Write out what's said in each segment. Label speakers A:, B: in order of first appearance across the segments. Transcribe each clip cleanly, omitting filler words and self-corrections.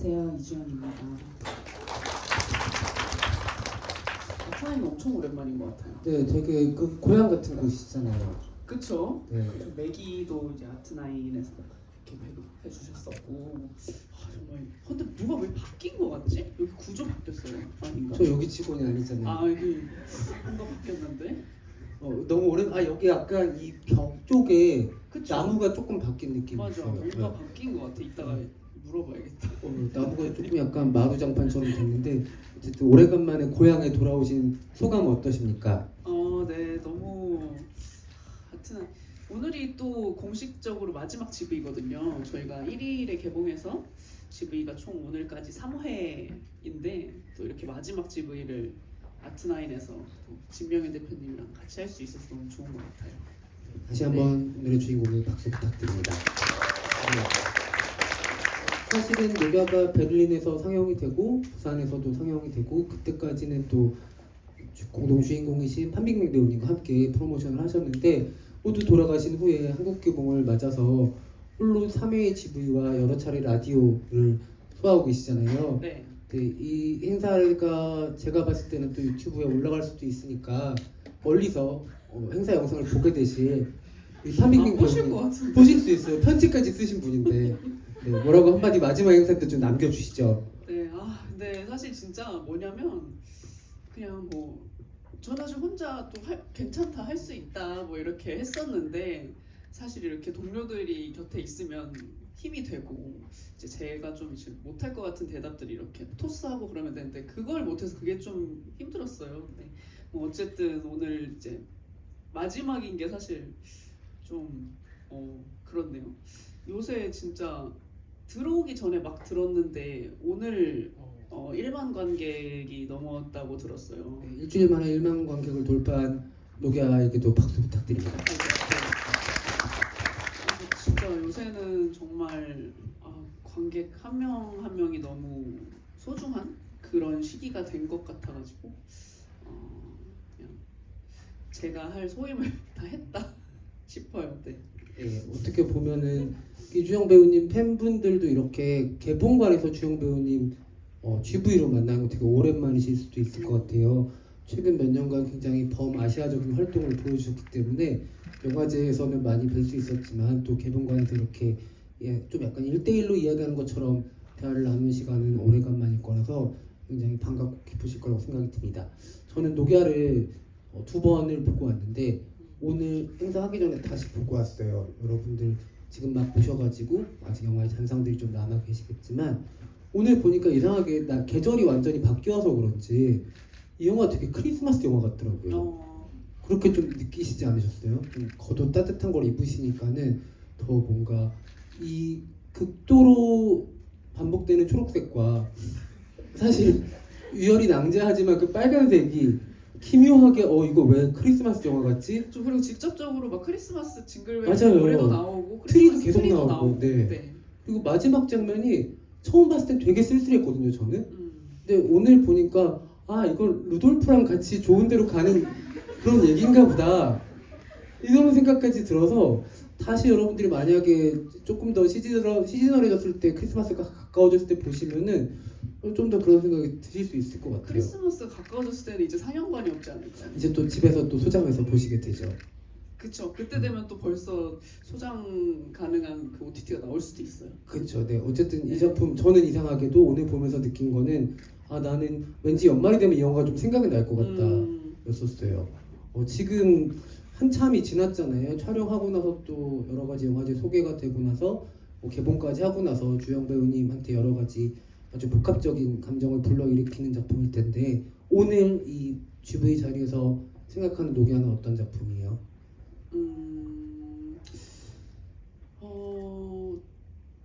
A: 안녕하세요, 이주연입니다. 아트나인 엄청 오랜만인 것 같아요.
B: 네, 되게 그 고향 같은 곳이잖아요.
A: 그쵸?
B: 네.
A: 매기도 이제 아트나인에서 이렇게 배급해 주셨었고, 정말 근데 뭐가 왜 바뀐 것 같지? 여기 구조 바뀌었어요, 아닌가?
B: 저 여기 직원이 아니잖아요.
A: 여기 뭔가 바뀌었는데?
B: 너무 여기 약간 이 벽 쪽에
A: 그쵸?
B: 나무가 조금 바뀐 느낌이
A: 맞아,
B: 있어요.
A: 뭔가 바뀐 것 같아. 이따가 물어봐야겠다.
B: 나무가 조금 약간 마루장판처럼 됐는데 어쨌든 오래간만에 고향에 돌아오신 소감은 어떠십니까?
A: 네, 너무 하여튼 오늘이 또 공식적으로 마지막 GV거든요. 저희가 1일에 개봉해서 GV가 총 오늘까지 3회인데 또 이렇게 마지막 GV를 아트나인에서 또 진명현 대표님이랑 같이 할 수 있어서 너무 좋은 것 같아요.
B: 다시 한번 오늘의 주인공에 박수 부탁드립니다. 네. 사실은 노가가 베를린에서 상영이 되고 부산에서도 상영이 되고 그때까지는 또 공동 주인공이신 판빅맥 배우님과 함께 프로모션을 하셨는데 모두 돌아가신 후에 한국 개봉을 맞아서 홀로 3회의 GV와 여러 차례 라디오를 소화하고 계시잖아요.
A: 네.
B: 이 행사가 제가 봤을 때는 또 유튜브에 올라갈 수도 있으니까 멀리서 행사 영상을 보게 되실 판빅맥
A: 보실 것 같은데.
B: 보실 수 있어요. 편지까지 쓰신 분인데 네, 뭐라고 한마디 마지막 행사 때 좀 남겨주시죠.
A: 네, 근데 사실 진짜 뭐냐면 그냥 뭐 전 사실 혼자 또 괜찮다 할 수 있다 뭐 이렇게 했었는데 사실 이렇게 동료들이 곁에 있으면 힘이 되고 이제 제가 좀 이제 못할 것 같은 대답들이 이렇게 토스하고 그러면 되는데 그걸 못해서 그게 좀 힘들었어요. 네. 뭐 어쨌든 오늘 이제 마지막인 게 사실 좀 그렇네요. 요새 진짜 들어오기 전에 막 들었는데 오늘 일반 관객이 넘었다고 들었어요.
B: 네, 일주일 만에 1만 관객을 돌파한 노기아에게도 박수 부탁드립니다.
A: 진짜 요새는 정말 관객 한 명 한 명이 너무 소중한 그런 시기가 된 것 같아가지고 그냥 제가 할 소임을 다 했다 싶어요. 네.
B: 네, 어떻게 보면은 이주영 배우님 팬분들도 이렇게 개봉관에서 주영 배우님 GV로 만나는 거 되게 오랜만이실 수도 있을 것 같아요. 최근 몇 년간 굉장히 범아시아적인 활동을 보여주셨기 때문에 영화제에서는 많이 뵐 수 있었지만 또 개봉관에서 이렇게 좀 약간 1대1로 이야기하는 것처럼 대화를 나누는 시간은 오래간만일 거라서 굉장히 반갑고 기쁘실 거라고 생각이 듭니다. 저는 노기아를 2번을 보고 왔는데 오늘 행사하기 전에 다시 보고 왔어요. 여러분들 지금 막 보셔가지고 아직 영화의 잔상들이 좀 남아 계시겠지만 오늘 보니까 이상하게 계절이 완전히 바뀌어서 그런지 이 영화 되게 크리스마스 영화 같더라고요. 그렇게 좀 느끼시지 않으셨어요? 좀 겉옷 따뜻한 걸 입으시니까는 더 뭔가 이 극도로 반복되는 초록색과 사실 유열이 낭자하지만 그 빨간색이 기묘하게 이거 왜 크리스마스 영화 같지?
A: 좀 그리고 직접적으로 막 크리스마스 징글벨
B: 맞아요.
A: 노래도 나오고
B: 트리도 계속
A: 트리도
B: 나오고, 네.
A: 네.
B: 그리고 마지막 장면이 처음 봤을 때 되게 쓸쓸했거든요, 저는.
A: 음.
B: 근데 오늘 보니까 이걸 루돌프랑 같이 좋은 데로 가는 그런 얘기인가 보다 이런 생각까지 들어서 다시 여러분들이 만약에 조금 더 시즈널해졌을 때 크리스마스가 가까워졌을 때 보시면은 좀 더 그런 생각이 드실 수 있을 것 같아요.
A: 크리스마스 가까워졌을 때는 이제 상영관이 없지 않을까요?
B: 이제 또 집에서 또 소장해서 보시게 되죠.
A: 그쵸. 그때 되면 또 벌써 소장 가능한 그 OTT가 나올 수도 있어요.
B: 그렇죠. 네. 어쨌든 이 작품 저는 이상하게도 오늘 보면서 느낀 거는 나는 왠지 연말이 되면 이 영화가 좀 생각이 날 것 같다였었어요. 지금 한참이 지났잖아요. 촬영하고 나서 또 여러 가지 영화제 소개가 되고 나서 개봉까지 하고 나서 주영 배우님한테 여러 가지 아주 복합적인 감정을 불러일으키는 작품일 텐데 오늘 이 GV 자리에서 생각하는 노기아는 어떤 작품이에요?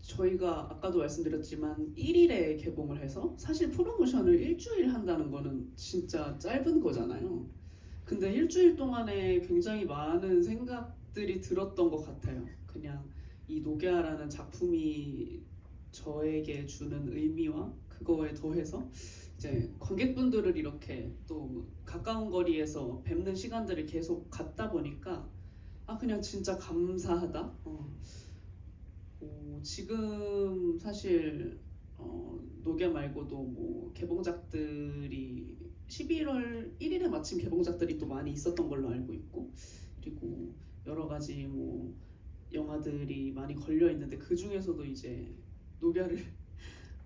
A: 저희가 아까도 말씀드렸지만 1일에 개봉을 해서 사실 프로모션을 일주일 한다는 거는 진짜 짧은 거잖아요. 근데 일주일 동안에 굉장히 많은 생각들이 들었던 것 같아요. 그냥 이 노기아라는 작품이 저에게 주는 의미와 그거에 더해서 이제 관객분들을 이렇게 또 가까운 거리에서 뵙는 시간들을 계속 갖다 보니까 그냥 진짜 감사하다. 지금 사실 녹야 말고도 뭐 개봉작들이 11월 1일에 마침 개봉작들이 또 많이 있었던 걸로 알고 있고, 그리고 여러 가지 뭐 영화들이 많이 걸려 있는데 그 중에서도 이제 녹야를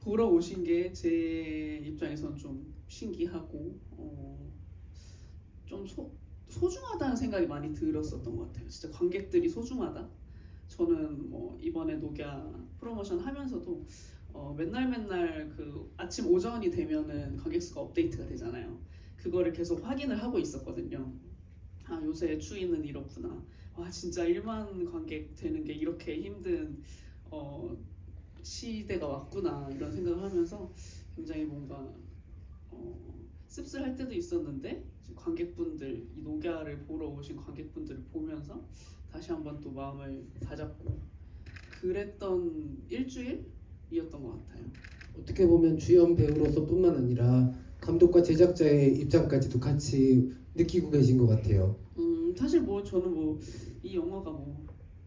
A: 보러 오신 게 제 입장에서는 좀 신기하고 좀 소중하다는 생각이 많이 들었었던 것 같아요. 진짜 관객들이 소중하다. 저는 뭐 이번에 녹야 프로모션 하면서도 맨날 그 아침 오전이 되면은 관객 수가 업데이트가 되잖아요. 그거를 계속 확인을 하고 있었거든요. 아, 요새 추위는 이렇구나. 와, 진짜 1만 관객 되는 게 이렇게 힘든 시대가 왔구나, 이런 생각을 하면서 굉장히 뭔가 씁쓸할 때도 있었는데, 관객분들, 이 녹야를 보러 오신 관객분들을 보면서 다시 한번 또 마음을 다잡고 그랬던 일주일이었던 것 같아요.
B: 어떻게 보면 주연 배우로서뿐만 아니라 감독과 제작자의 입장까지도 같이 느끼고 계신 것 같아요.
A: 사실 뭐 저는 뭐 이 영화가 뭐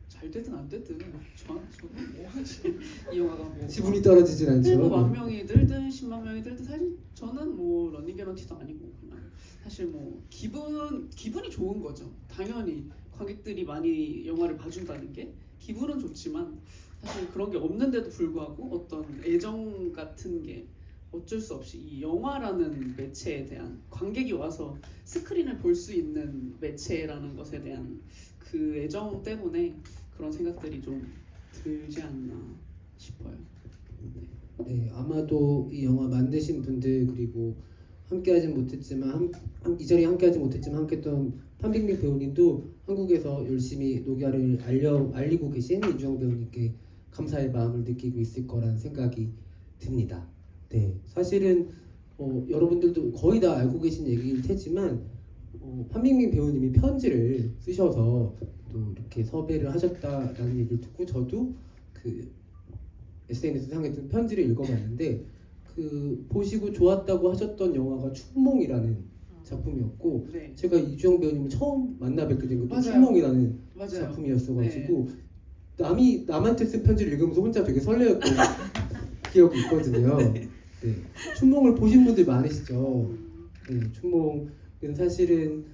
A: 잘 되든 안 되든 저는 뭐 사실 이 영화가 뭐
B: 지분이 떨어지진 않죠.
A: 1만 명이 들든 10만 명이 들든 사실 저는 뭐 러닝 개런티도 아니고 그냥 사실 뭐 기분이 좋은 거죠. 당연히 관객들이 많이 영화를 봐준다는 게 기분은 좋지만 사실 그런 게 없는데도 불구하고 어떤 애정 같은 게 어쩔 수 없이 이 영화라는 매체에 대한, 관객이 와서 스크린을 볼 수 있는 매체라는 것에 대한 그 애정 때문에 그런 생각들이 좀 들지 않나 싶어요.
B: 네, 아마도 이 영화 만드신 분들, 그리고 함께하진 못했지만 이 자리에 함께하지 못했지만 함께했던 판빙빙 배우님도 한국에서 열심히 녹야를 알리고 계신 이주영 배우님께 감사의 마음을 느끼고 있을 거라는 생각이 듭니다. 네, 사실은 여러분들도 거의 다 알고 계신 얘기일 테지만 판빙빙 배우님이 편지를 쓰셔서 또 이렇게 섭외를 하셨다라는 얘기를 듣고 저도 그 SNS 상에 뜬 편지를 읽어봤는데, 그 보시고 좋았다고 하셨던 영화가 춘몽이라는 작품이었고,
A: 네,
B: 제가 이주영 배우님을 처음 만나 뵙게 된 것도
A: 맞아요.
B: 춘몽이라는
A: 맞아요.
B: 작품이었어가지고 남한테 쓴 편지를 읽으면서 혼자 되게 설레었던 기억이 있거든요. 네. 춘몽을 보신 분들 많으시죠? 네, 춘몽은 사실은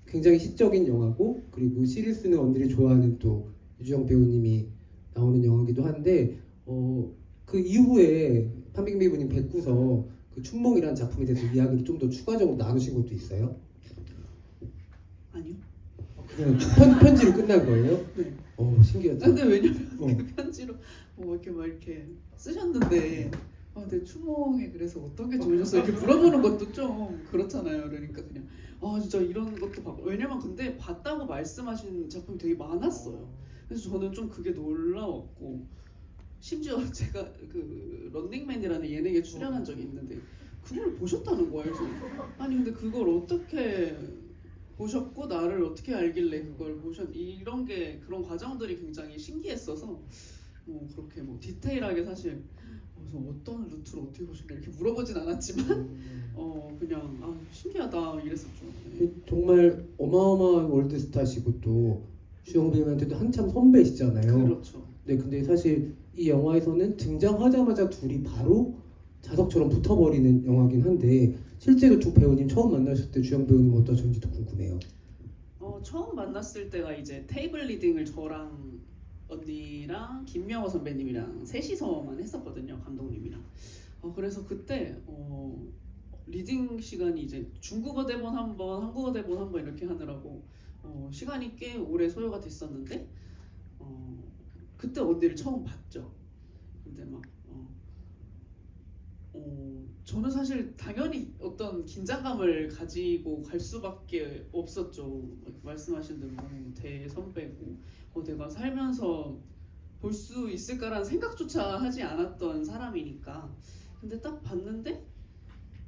B: 굉장히 시적인 영화고, 그리고 시를 쓰는 언니를 좋아하는 또 유주영 배우님이 나오는 영화이기도 한데, 그 이후에 판빙빙 배우님 뵙고서 그 춘몽이라는 작품에 대해서 이야기를 좀 더 추가적으로 나누신 것도 있어요?
A: 아니요.
B: 그냥 편지로 끝난 거예요?
A: 네.
B: 신기하다.
A: 근데 왜냐면
B: 어.
A: 그 편지로 뭐 이렇게 막 이렇게 쓰셨는데 근데 추몽이 그래서 어떤 게 좋으셨어요? 이렇게 물어보는 것도 좀 그렇잖아요. 그러니까 그냥 진짜 이런 것도 봤고, 왜냐면 근데 봤다고 말씀하신 작품이 되게 많았어요. 그래서 저는 좀 그게 놀라웠고, 심지어 제가 그 런닝맨이라는 예능에 출연한 적이 있는데 그걸 보셨다는 거예요. 그래서 아니 근데 그걸 어떻게 보셨고 나를 어떻게 알길래 그걸 이런 게, 그런 과정들이 굉장히 신기했어서 그렇게 뭐 디테일하게 사실 그래서 어떤 루트로 어떻게 보셨나 이렇게 물어보진 않았지만 그냥 신기하다 이랬었죠. 네.
B: 정말 어마어마한 월드스타시고 또 주영 배우한테도 한참 선배시잖아요.
A: 그렇죠.
B: 네, 근데 사실 이 영화에서는 등장하자마자 둘이 바로 자석처럼 붙어버리는 영화긴 한데, 실제로 두 배우님 처음 만나셨을 때 주영 배우님 어떠셨는지도 궁금해요.
A: 처음 만났을 때가 이제 테이블 리딩을 저랑 언니랑 김명호 선배님이랑 셋이서만 했었거든요, 감독님이랑. 그래서 그때 리딩 시간이 이제 중국어 대본 한 번, 한국어 대본 한 번 이렇게 하느라고 시간이 꽤 오래 소요가 됐었는데 그때 언니를 처음 봤죠. 근데 막 저는 사실 당연히 어떤 긴장감을 가지고 갈 수밖에 없었죠. 말씀하신 대로 너무 대선배고 내가 살면서 볼 수 있을까라는 생각조차 하지 않았던 사람이니까. 근데 딱 봤는데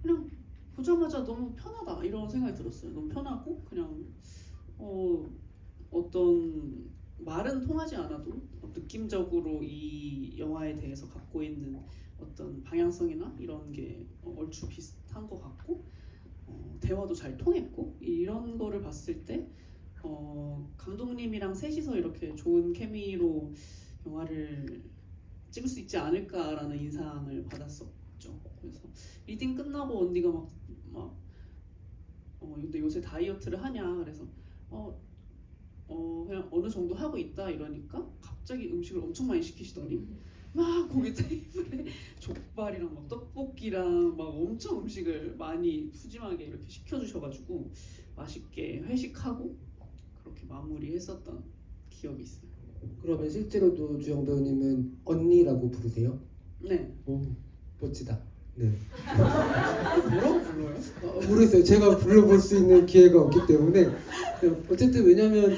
A: 그냥 보자마자 너무 편하다 이런 생각이 들었어요. 너무 편하고 그냥 어떤 말은 통하지 않아도 느낌적으로 이 영화에 대해서 갖고 있는 어떤 방향성이나 이런 게 얼추 비슷한 것 같고 대화도 잘 통했고, 이런 거를 봤을 때 감독님이랑 셋이서 이렇게 좋은 케미로 영화를 찍을 수 있지 않을까라는 인상을 받았었죠. 그래서 리딩 끝나고 언니가 근데 요새 다이어트를 하냐 그래서 그냥 어느 정도 하고 있다 이러니까 갑자기 음식을 엄청 많이 시키시더니 막 거기 테이블에 족발이랑 막 떡볶이랑 막 엄청 음식을 많이 푸짐하게 이렇게 시켜주셔가지고 맛있게 회식하고 그렇게 마무리했었던 기억이 있어요.
B: 그러면 실제로도 주영 배우님은 언니라고 부르세요?
A: 네.
B: 오, 멋지다. 네.
A: 뭐라고 불러요?
B: 모르겠어요. 제가 불러볼 수 있는 기회가 없기 때문에. 어쨌든 왜냐면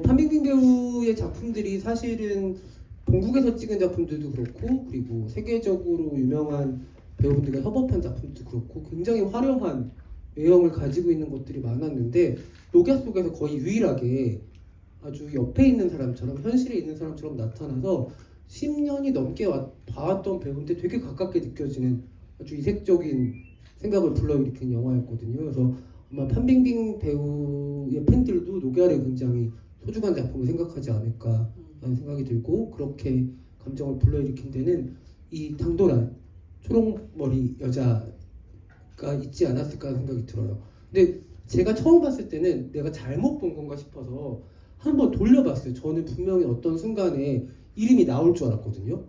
B: 판빙빙 배우의 작품들이 사실은 본국에서 찍은 작품들도 그렇고 그리고 세계적으로 유명한 배우분들과 협업한 작품도 그렇고 굉장히 화려한 외형을 가지고 있는 것들이 많았는데 녹야 속에서 거의 유일하게 아주 옆에 있는 사람처럼 현실에 있는 사람처럼 나타나서 10년이 넘게 봐왔던 배우인데 되게 가깝게 느껴지는 아주 이색적인 생각을 불러일으킨 영화였거든요. 그래서 아마 판빙빙 배우의 팬들도 녹야를 굉장히 소중한 작품을 생각하지 않을까라는 생각이 들고 그렇게 감정을 불러일으킨 데는 이 당돌한 초록머리 여자가 있지 않았을까 생각이 들어요. 근데 제가 처음 봤을 때는 내가 잘못 본 건가 싶어서 한번 돌려봤어요. 저는 분명히 어떤 순간에 이름이 나올 줄 알았거든요.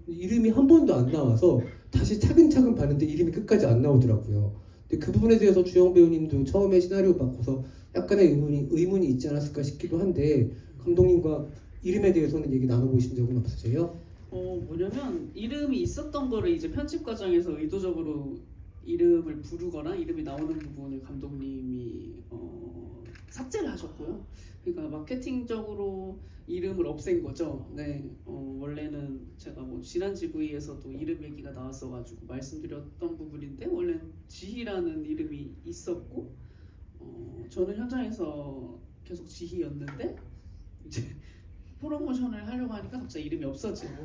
B: 이름이 한 번도 안 나와서 다시 차근차근 봤는데 이름이 끝까지 안 나오더라고요. 근데 그 부분에 대해서 주영 배우님도 처음에 시나리오 바꿔서 약간의 의문이 있지 않았을까 싶기도 한데 감독님과 이름에 대해서는 얘기 나눠보신 적은 없으세요?
A: 뭐냐면 이름이 있었던 거를 이제 편집 과정에서 의도적으로 이름을 부르거나 이름이 나오는 부분을 감독님이 삭제를 하셨고요. 그러니까 마케팅적으로 이름을 없앤 거죠. 네, 원래는 제가 뭐 지난 GV에서도 이름 얘기가 나왔어가지고 말씀드렸던 부분인데 원래는 지희라는 이름이 있었고 저는 현장에서 계속 지희였는데 이제 프로모션을 하려고 하니까 갑자기 이름이 없어지는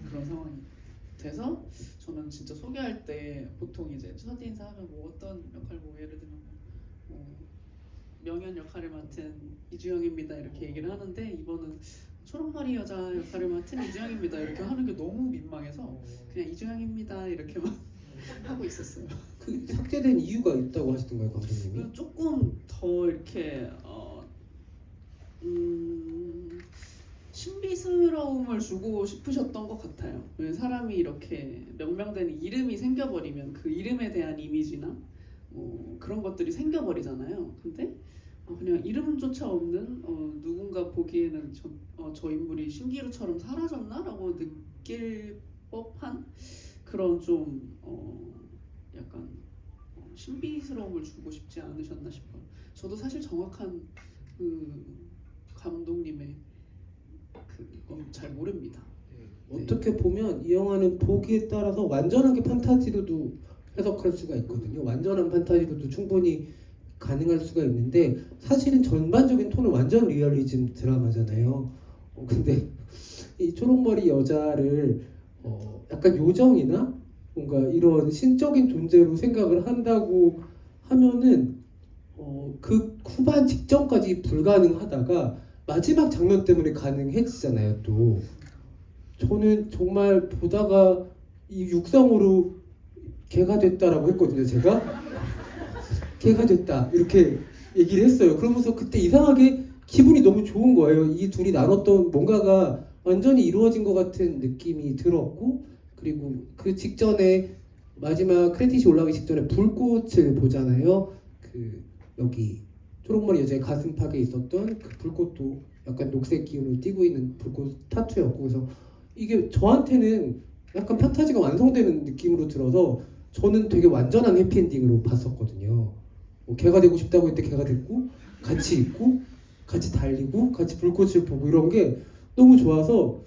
A: 그런 상황이 돼서 저는 진짜 소개할 때 보통 이제 첫 인사하면 뭐 어떤 역할 뭐 예를 들면 명연 역할을 맡은 이주영입니다 이렇게 얘기를 하는데 이번은 초록머리 여자 역할을 맡은 이주영입니다 이렇게 하는 게 너무 민망해서 그냥 이주영입니다 이렇게만 하고 있었어요.
B: 그 삭제된 이유가 있다고 하시던가요, 감독님이?
A: 조금 더 이렇게 신비스러움을 주고 싶으셨던 것 같아요. 왜 사람이 이렇게 명명되는 이름이 생겨버리면 그 이름에 대한 이미지나 그런 것들이 생겨버리잖아요. 근데 그냥 이름조차 없는 누군가 보기에는 저 인물이 신기루처럼 사라졌나라고 느낄 법한 그런 좀 약간 신비스러움을 주고 싶지 않으셨나 싶어요. 저도 사실 정확한 그 감독님의 그건 잘 모릅니다. 네.
B: 어떻게 보면 이 영화는 보기에 따라서 완전하게 판타지로도 해석할 수가 있거든요. 완전한 판타지로도 충분히 가능할 수가 있는데 사실은 전반적인 톤은 완전 리얼리즘 드라마잖아요. 근데 이 초록머리 여자를 약간 요정이나 뭔가 이런 신적인 존재로 생각을 한다고 하면은 그 후반 직전까지 불가능하다가 마지막 장면 때문에 가능해지잖아요. 또 저는 정말 보다가 이 육성으로 개가 됐다라고 했거든요. 제가 개가 됐다 이렇게 얘기를 했어요. 그러면서 그때 이상하게 기분이 너무 좋은 거예요. 이 둘이 나눴던 뭔가가 완전히 이루어진 것 같은 느낌이 들었고 그리고 그 직전에 마지막 크레딧이 올라가기 직전에 불꽃을 보잖아요. 그 여기 초록머리 여자의 가슴팍에 있었던 그 불꽃도 약간 녹색 기운을 띠고 있는 불꽃 타투였고 그래서 이게 저한테는 약간 판타지가 완성되는 느낌으로 들어서 저는 되게 완전한 해피엔딩으로 봤었거든요. 개가 되고 싶다고 했을 때 개가 됐고 같이 있고 같이 달리고 같이 불꽃을 보고 이런 게 너무 좋아서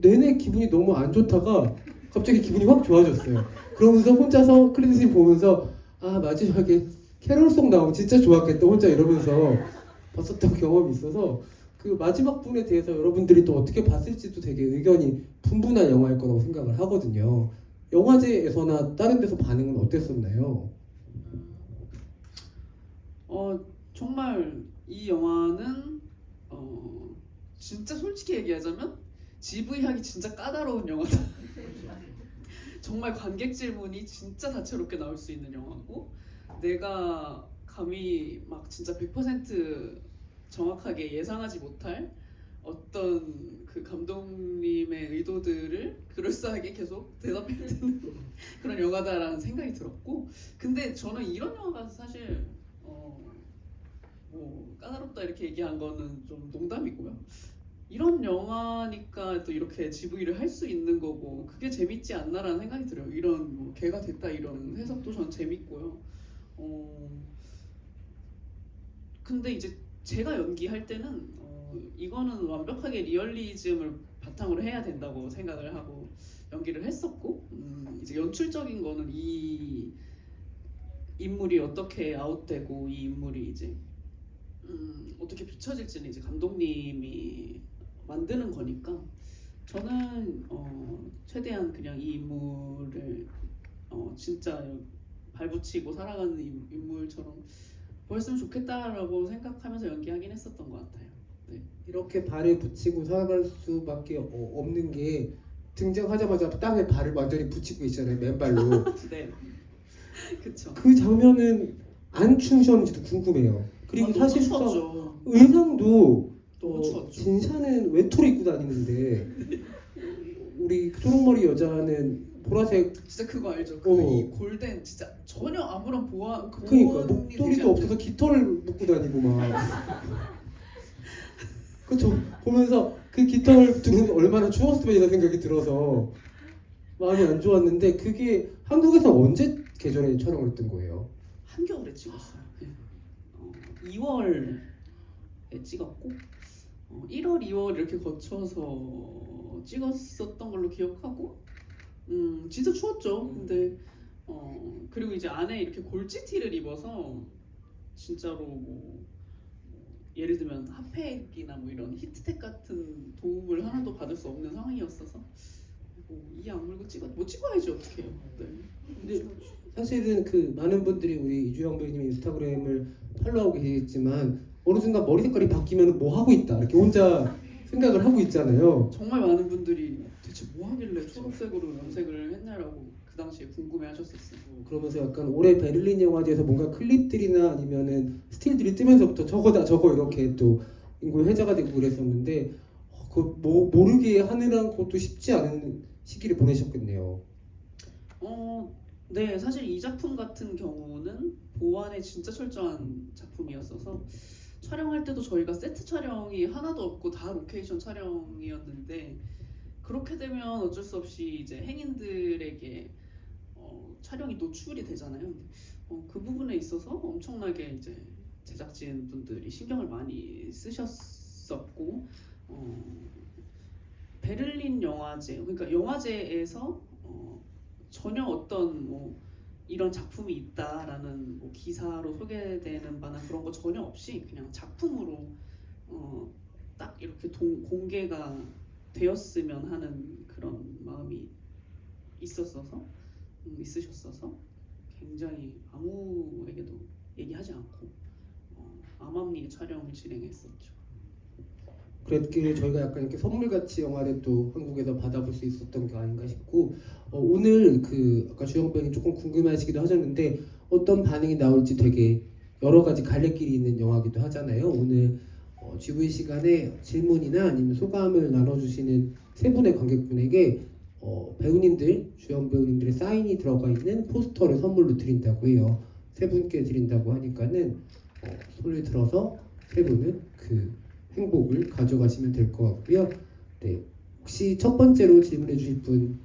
B: 내내 기분이 너무 안 좋다가 갑자기 기분이 확 좋아졌어요. 그러면서 혼자서 크레딧을 보면서 마지막에 캐롤송 나오면 진짜 좋았겠다 혼자 이러면서 봤었던 경험이 있어서 그 마지막 부분에 대해서 여러분들이 또 어떻게 봤을지도 되게 의견이 분분한 영화일 거라고 생각을 하거든요. 영화제에서나 다른 데서 반응은 어땠었나요?
A: 정말 이 영화는 진짜 솔직히 얘기하자면 GV 하기 진짜 까다로운 영화다. 정말 관객 질문이 진짜 다채롭게 나올 수 있는 영화고 내가 감히 막 진짜 100% 정확하게 예상하지 못할 어떤 그 감독님의 의도들을 그럴싸하게 계속 대답해야 되는 그런 영화다라는 생각이 들었고 근데 저는 이런 영화가 사실 뭐 까다롭다 이렇게 얘기한 거는 좀 농담이고요. 이런 영화니까 또 이렇게 GV를 할 수 있는 거고 그게 재밌지 않나라는 생각이 들어요. 이런 뭐 개가 됐다 이런 해석도 전 재밌고요. 근데 이제 제가 연기할 때는 이거는 완벽하게 리얼리즘을 바탕으로 해야 된다고 생각을 하고 연기를 했었고 이제 연출적인 거는 이 인물이 어떻게 아웃되고 이 인물이 이제 어떻게 비춰질지는 이제 감독님이 만드는 거니까 저는 최대한 그냥 이 인물을 진짜 발붙이고 살아가는 인물처럼 보였으면 좋겠다라고 생각하면서 연기하긴 했었던 것 같아요. 네.
B: 이렇게 발에 붙이고 살아갈 수밖에 없는 게 등장하자마자 땅에 발을 완전히 붙이고 있잖아요. 맨발로.
A: 네. 그쵸.
B: 그 장면은 안 추우셨는지도 궁금해요. 그리고
A: 너무
B: 사실상
A: 추웠죠.
B: 의상도
A: 너무 추웠죠.
B: 진샤는 외투를 입고 다니는데 우리 초록머리 여자는 보라색
A: 진짜 그거 알죠?
B: 어.
A: 이 골덴 진짜 전혀 아무런 보완
B: 그러니까 목도리도 없어서 깃털을 묶고 다니고 막 그쵸 보면서 그 깃털 두는 얼마나 추웠으면 이런 생각이 들어서 마음이 안 좋았는데 그게 한국에서 언제 계절에 촬영을 했던 거예요?
A: 한겨울에 찍었어요. 2월에 찍었고 1월, 2월 이렇게 거쳐서 찍었었던 걸로 기억하고 진짜 추웠죠. 근데 그리고 이제 안에 이렇게 골지티를 입어서 진짜로 뭐 예를 들면 핫팩이나 뭐 이런 히트텍 같은 도움을 하나도 받을 수 없는 상황이었어서 이 악물고 뭐 찍어야지 어떡해요. 네.
B: 근데 사실은 그 많은 분들이 우리 이주영 배우님 인스타그램을 팔로우하고 계시겠지만 어느 순간 머리 색깔이 바뀌면 뭐 하고 있다 이렇게 혼자 생각을 하고 있잖아요.
A: 정말 많은 분들이 대체 뭐 하길래 초록색으로 염색을 했냐라고 그 당시에 궁금해하셨었어요.
B: 그러면서 약간 올해 베를린 영화제에서 뭔가 클립들이나 아니면은 스틸들이 뜨면서부터 저거다 저거 이렇게 또 인구 회자가 되고 그랬었는데 모르게 하느라는 것도 쉽지 않은 시기를 보내셨겠네요.
A: 네, 사실 이 작품 같은 경우는 보안에 진짜 철저한 작품이었어서 촬영할 때도 저희가 세트 촬영이 하나도 없고 다 로케이션 촬영이었는데 그렇게 되면 어쩔 수 없이 이제 행인들에게 촬영이 노출이 되잖아요. 그 부분에 있어서 엄청나게 이제 제작진 분들이 신경을 많이 쓰셨었고 베를린 영화제 그러니까 영화제에서 전혀 어떤 뭐 이런 작품이 있다라는 뭐 기사로 소개되는 바나 그런 거 전혀 없이 그냥 작품으로 딱 이렇게 공개가 되었으면 하는 그런 마음이 있으셨어서 굉장히 아무에게도 얘기하지 않고 암암리에 촬영을 진행했었죠.
B: 그랬기에 저희가 약간 이렇게 선물같이 영화를 또 한국에서 받아볼 수 있었던 게 아닌가 싶고 오늘 그 아까 주영 배우님 조금 궁금해하시기도 하셨는데 어떤 반응이 나올지 되게 여러 가지 갈래길이 있는 영화기도 하잖아요. 오늘 GV 시간에 질문이나 아니면 소감을 나눠주시는 세 분의 관객분에게 배우님들, 주연 배우님들의 사인이 들어가 있는 포스터를 선물로 드린다고 해요. 세 분께 드린다고 하니까는 손을 들어서 세 분은 그 행복을 가져가시면 될 것 같고요. 네, 혹시 첫 번째로 질문해 주실 분,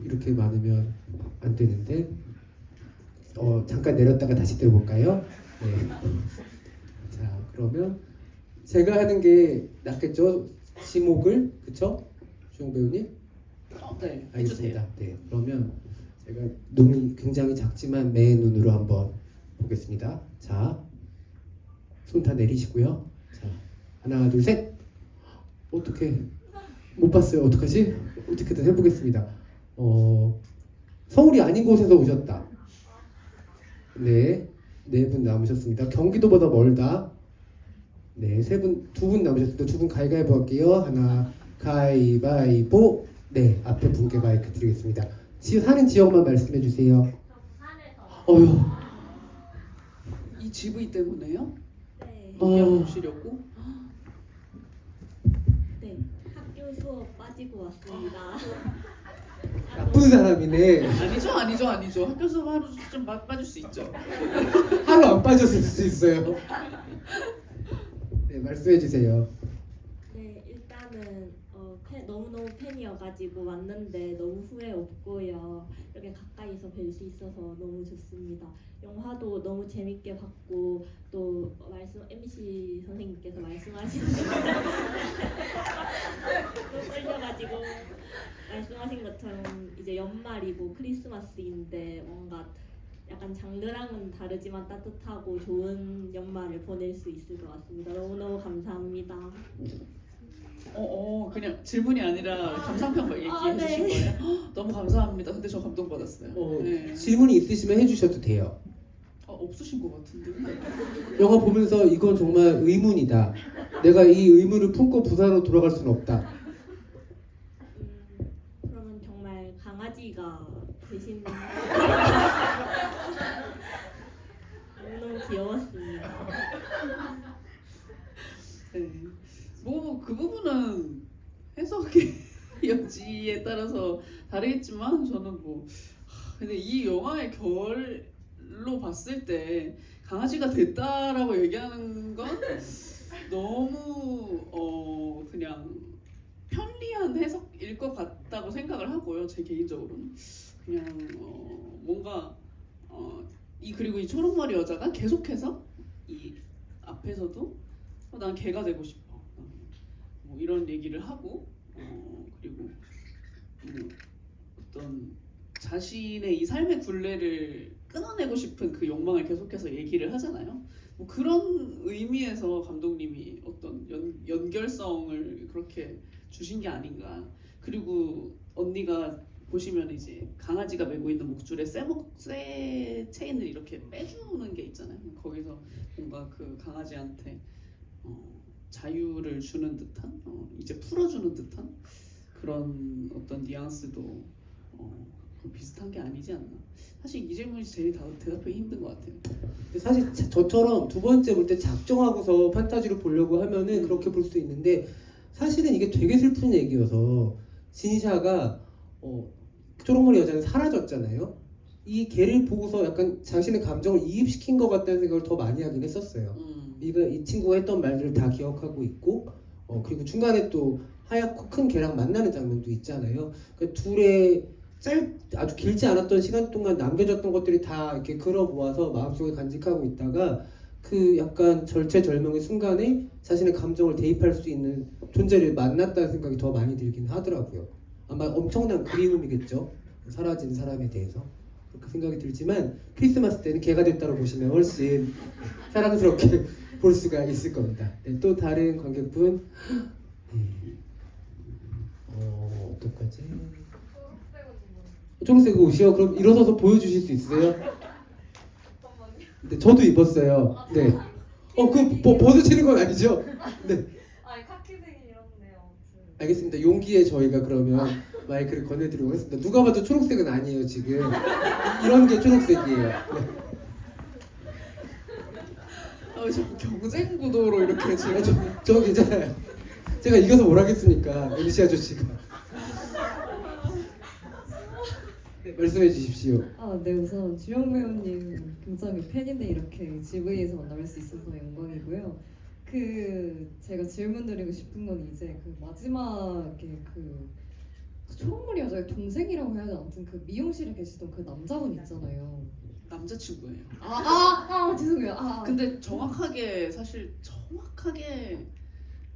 B: 이렇게 많으면 안 되는데 잠깐 내렸다가 다시 들어볼까요? 네. 자, 그러면 제가 하는 게 낫겠죠? 지목을, 그쵸? 주영 배우님?
A: 네,
B: 알겠습니다. 네, 그러면 제가 눈이 굉장히 작지만 매 눈으로 한번 보겠습니다. 자, 손 다 내리시고요. 자, 하나, 둘, 셋. 어떻게 못 봤어요? 어떡하지? 어떻게든 해보겠습니다. 서울이 아닌 곳에서 오셨다. 네, 네 분 남으셨습니다. 경기도보다 멀다. 네, 두 분 남으셨습니다. 두 분 가위바위보 할게요. 하나, 가위바위보. 네, 앞에 분께 마이크 드리겠습니다. 사는 지역만 말씀해 주세요. 어휴.
A: 이 GV 때문에요?
C: 네.
A: 얘기하고 오시려고?
C: 네. 학교 수업 빠지고 왔습니다.
B: 나쁜 사람이네.
A: 아니죠. 학교 수업 하루 좀 빠질 수 있죠.
B: 하루 안 빠졌을 수도 있어요. 네, 말씀해 주세요.
C: 네, 일단은 너무너무 팬이어가지고 왔는데 너무 후회 없고요. 이렇게 가까이서 뵐 수 있어서 너무 좋습니다. 영화도 너무 재밌게 봤고 또 MC 선생님께서 말씀하신 또 떨려가지고 말씀하신 것처럼 이제 연말이고 크리스마스인데 뭔가 약간 장르랑은 다르지만 따뜻하고 좋은 연말을 보낼 수 있을 것 같습니다. 너무너무 감사합니다.
A: 그냥 질문이 아니라 감상평 얘기해
C: 네.
A: 주신 거예요? 너무 감사합니다. 근데 저 감동받았어요. 네.
B: 질문이 있으시면 해주셔도 돼요.
A: 없으신 것 같은데.
B: 영화 보면서 이건 정말 의문이다. 내가 이 의문을 품고 부산으로 돌아갈 수는 없다.
C: 그러면 정말 강아지가 되신 너무 귀여웠습니다.
A: 네. 뭐 그 부분은 해석의 여지에 따라서 다르겠지만 저는 근데 이 영화의 결로 봤을 때 강아지가 됐다라고 얘기하는 건 너무 그냥 편리한 해석일 것 같다고 생각을 하고요. 제 개인적으로는 그냥 뭔가 그리고 이 초록머리 여자가 계속해서 이 앞에서도 난 개가 되고 싶어. 뭐 이런 얘기를 하고 그리고 어떤 자신의 이 삶의 굴레를 끊어내고 싶은 그 욕망을 계속해서 얘기를 하잖아요. 뭐 그런 의미에서 감독님이 어떤 연결성을 그렇게 주신 게 아닌가. 그리고 언니가 보시면 이제 강아지가 메고 있는 목줄에 쇠 체인을 이렇게 빼주는 게 있잖아요. 거기서 뭔가 그 강아지한테 자유를 주는 듯한 이제 풀어주는 듯한 그런 어떤 뉘앙스도 비슷한 게 아니지 않나. 사실 이 질문이 제일 대답하기 힘든 것 같아요.
B: 근데 사실 저처럼 두 번째 볼 때 작정하고서 판타지로 보려고 하면은 그렇게 볼 수 있는데 사실은 이게 되게 슬픈 얘기여서 진샤가 초록머리 여자는 사라졌잖아요. 이 개를 보고서 약간 자신의 감정을 이입시킨 것 같다는 생각을 더 많이 하긴 했었어요. 이 친구가 했던 말들을 다 기억하고 있고 그리고 중간에 또 하얗고 큰 개랑 만나는 장면도 있잖아요. 그러니까 둘의 아주 길지 않았던 시간 동안 남겨졌던 것들이 다 이렇게 걸어 모아서 마음속에 간직하고 있다가 그 약간 절체절명의 순간에 자신의 감정을 대입할 수 있는 존재를 만났다는 생각이 더 많이 들긴 하더라고요. 아마 엄청난 그리움이겠죠. 사라진 사람에 대해서 그렇게 생각이 들지만 크리스마스 때는 개가 됐다고 보시면 훨씬 사랑스럽게 볼 수가 있을 겁니다. 네, 또 다른 관객분 네. 어떡하지? 초록색 옷이요? 그럼 일어서서 보여주실 수 있으세요? 네, 저도 입었어요. 네. 벗으시는 건 아니죠? 네.
D: 아니 카키색이런데요.
B: 알겠습니다. 용기에 저희가 그러면 마이크를 건네드리도록 하겠습니다. 누가 봐도 초록색은 아니에요 지금. 이런 게 초록색이에요. 네.
A: 자꾸 경쟁 구도로 이렇게 지금
B: 저 괜찮아요. 제가 이겨서 뭘 하겠습니까? MC 아저씨가. 네, 말씀해 주십시오.
D: 네, 우선 주영 배우님 굉장히 팬인데 이렇게 GV에서 만날 수 있어서 영광이고요. 제가 질문 드리고 싶은 건 이제 그 마지막에 그 초록머리 여자의 동생이라고 해야 되나? 아무튼 그 미용실에 계시던 그 남자분 있잖아요.
A: 남자친구예요.
D: 죄송해요.
A: 근데 정확하게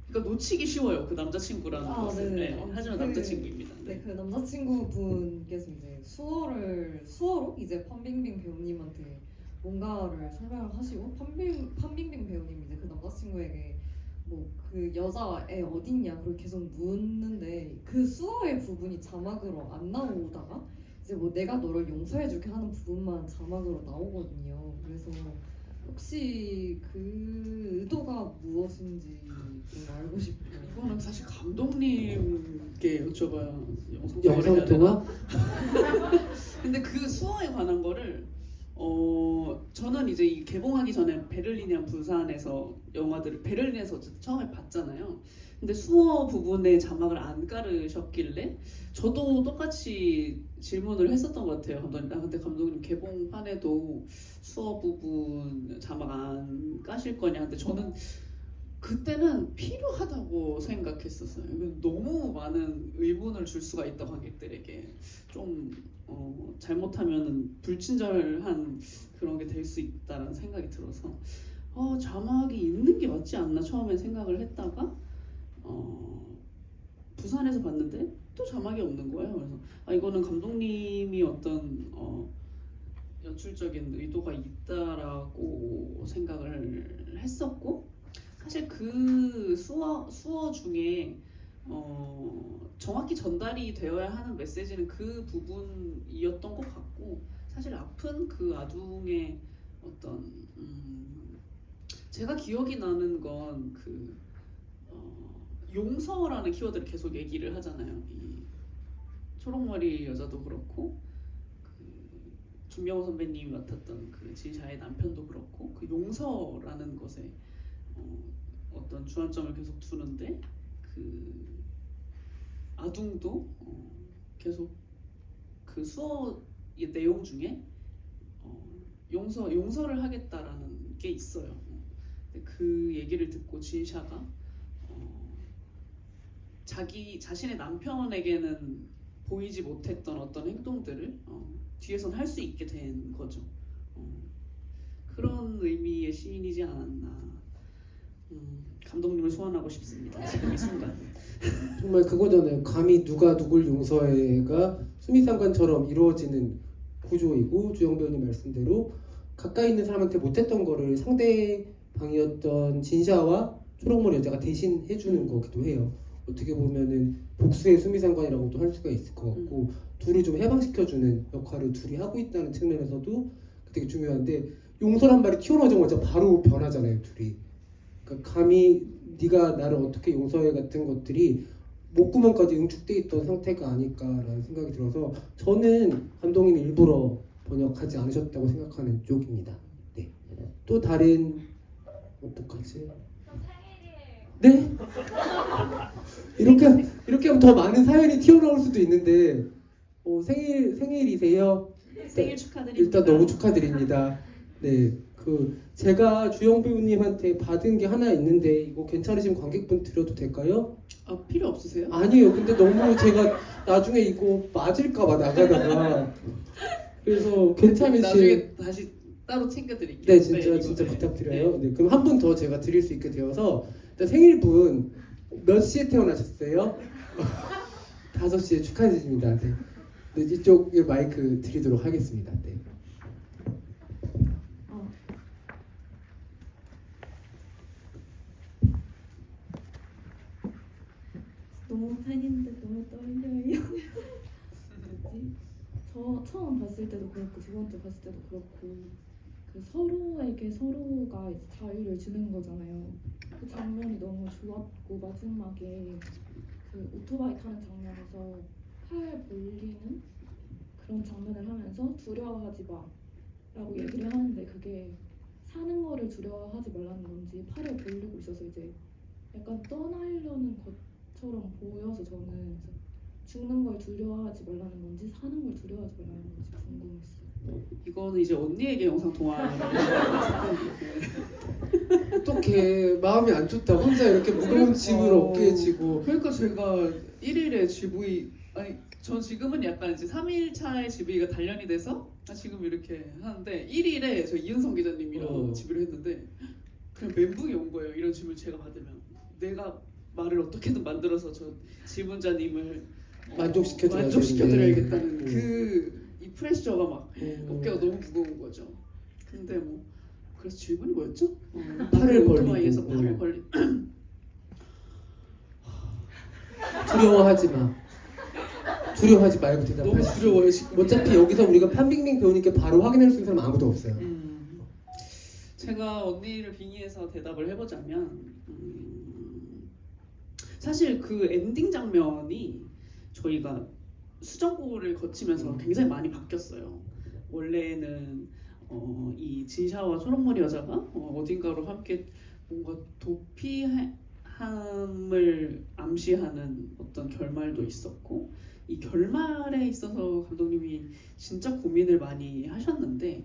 A: 그러니까 놓치기 쉬워요. 그 남자친구라는 것을.
D: 네네.
A: 네, 하지만 남자친구입니다.
D: 네, 그 남자친구분께서 이제 수어로 이제 판빙빙 배우님한테 뭔가를 설명을 하시고 판빙빙 배우님이 이제 그 남자친구에게 뭐 그 여자애 어딨냐 그걸 계속 묻는데 그 수어의 부분이 자막으로 안 나오다가 이제 뭐 내가 너를 용서해줄게 하는 부분만 자막으로 나오거든요. 그래서 혹시 그 의도가 무엇인지 좀 알고 싶어요.
A: 이거는 사실 감독님께 여쭤봐야
B: 영상 통화?
A: 근데 그 수어에 관한 거를 저는 이제 이 개봉하기 전에 베를린이랑 부산에서 영화들을 베를린에서 어쨌든 처음에 봤잖아요. 근데 수어 부분에 자막을 안 깔으셨길래 저도 똑같이 질문을 했었던 것 같아요. 감독님, 근데 감독님 개봉판에도 수어 부분 자막 안 까실 거냐? 근데 저는 그때는 필요하다고 생각했었어요. 이건 너무 많은 의문을 줄 수가 있다 관객들에게. 좀 잘못하면 불친절한 그런 게 될 수 있다는 생각이 들어서 자막이 있는 게 맞지 않나 처음에 생각을 했다가 부산에서 봤는데 또 자막이 없는 거예요. 그래서 이거는 감독님이 어떤 연출적인 의도가 있다라고 생각을 했었고, 사실 그 수어 중에 정확히 전달이 되어야 하는 메시지는 그 부분이었던 것 같고, 사실 아픈 그 아둥의 어떤 제가 기억이 나는 건 그 용서라는 키워드를 계속 얘기를 하잖아요. 이 초록머리 여자도 그렇고 그 김명호 선배님이 맡았던 그 진샤의 남편도 그렇고 그 용서라는 것에 어떤 주안점을 계속 두는데 그 아둥도 계속 그 수어의 내용 중에 용서를 하겠다라는 게 있어요. 근데 그 얘기를 듣고 진샤가 자신의 남편에게는 보이지 못했던 어떤 행동들을 뒤에선 할 수 있게 된 거죠. 그런 의미의 시인이지 않았나. 감독님을 소환하고 싶습니다. 지금 이 순간.
B: 정말 그거잖아요. 감히 누가 누굴 용서해가 수미상관처럼 이루어지는 구조이고, 주영 배우님 말씀대로 가까이 있는 사람한테 못했던 거를 상대방이었던 진샤와 초록머리 여자가 대신 해주는 거기도 해요. 어떻게 보면은 복수의 수미상관이라고도 할 수가 있을 것 같고, 둘을 좀 해방시켜주는 역할을 둘이 하고 있다는 측면에서도 되게 중요한데, 용서란 말이 튀어나오자마자 바로 변하잖아요, 둘이. 그러니까 감히 네가 나를 어떻게 용서해 같은 것들이 목구멍까지 응축돼 있던 상태가 아닐까라는 생각이 들어서, 저는 감독님이 일부러 번역하지 않으셨다고 생각하는 쪽입니다. 네. 또 다른 어떡하지? 네? 이렇게 하면 더 많은 사연이 튀어나올 수도 있는데 생일이세요?
A: 생일 축하드립니다.
B: 일단 너무 축하드립니다. 네, 제가 주영 배우님한테 받은 게 하나 있는데 이거 괜찮으시면 관객분 드려도 될까요?
A: 필요 없으세요?
B: 아니에요. 근데 너무 제가 나중에 이거 맞을까봐 나가다가 그래서 괜찮으시면
A: 나중에 다시 따로 챙겨드릴게요.
B: 네, 진짜
A: 이거,
B: 진짜
A: 네.
B: 부탁드려요. 네, 그럼 한 분 더 제가 드릴 수 있게 되어서, 일단 생일분 몇 시에 태어나셨어요? 5시에 축하드립니다. 네. 네, 이쪽에 마이크 드리도록 하겠습니다. 네.
C: 너무 팬인데 너무 떨려요. 뭐지? 저 처음 봤을 때도 그렇고 두 번째 봤을 때도 그렇고 그 서로에게 서로가 이제 자유를 주는 거잖아요. 그 장면이 너무 좋았고, 마지막에 그 오토바이 타는 장면에서 팔 벌리는 그런 장면을 하면서 두려워하지 마라고 얘기를 하는데, 그게 사는 거를 두려워하지 말라는 건지 팔을 벌리고 있어서 이제 약간 떠나려는 것처럼 보여서, 저는 그래서 죽는 걸 두려워하지 말라는 건지 사는 걸 두려워하지 말라는 건지 궁금했어요.
A: 이거는 이제 언니에게 영상 통화.
B: 어떻게 마음이 안 좋다. 혼자 이렇게 무거운 짐을 어깨에 지고.
A: 그러니까 제가 1일에 GV 전 지금은 약간 이제 3일차에 GV가 단련이 돼서 지금 이렇게 하는데, 1일에 저 이은성 기자님이랑 GV를 했는데 그냥 멘붕이 온 거예요. 이런 질문을 제가 받으면 내가 말을 어떻게든 만들어서 저 질문자님을 만족시켜드려야겠다는 이 프레셔가 막 어깨가 너무 무거운 거죠. 근데 뭐 그래서 질문이 뭐였죠?
B: 팔을
A: 오토바이에서
B: 벌리고.
A: 팔을 벌리.
B: 두려워하지 마. 두려워하지 말고
A: 너무
B: 대답하시죠.
A: 두려워요 지금.
B: 어차피 여기서 우리가 판빙빙 배우님께 바로 확인할 수 있는 사람 아무도 없어요.
A: 제가 언니를 빙의해서 대답을 해보자면 사실 그 엔딩 장면이 저희가 수정고를 거치면서 굉장히 많이 바뀌었어요. 원래는 이 진샤와 초록머리 여자가 어딘가로 함께 뭔가 도피함을 암시하는 어떤 결말도 있었고, 이 결말에 있어서 감독님이 진짜 고민을 많이 하셨는데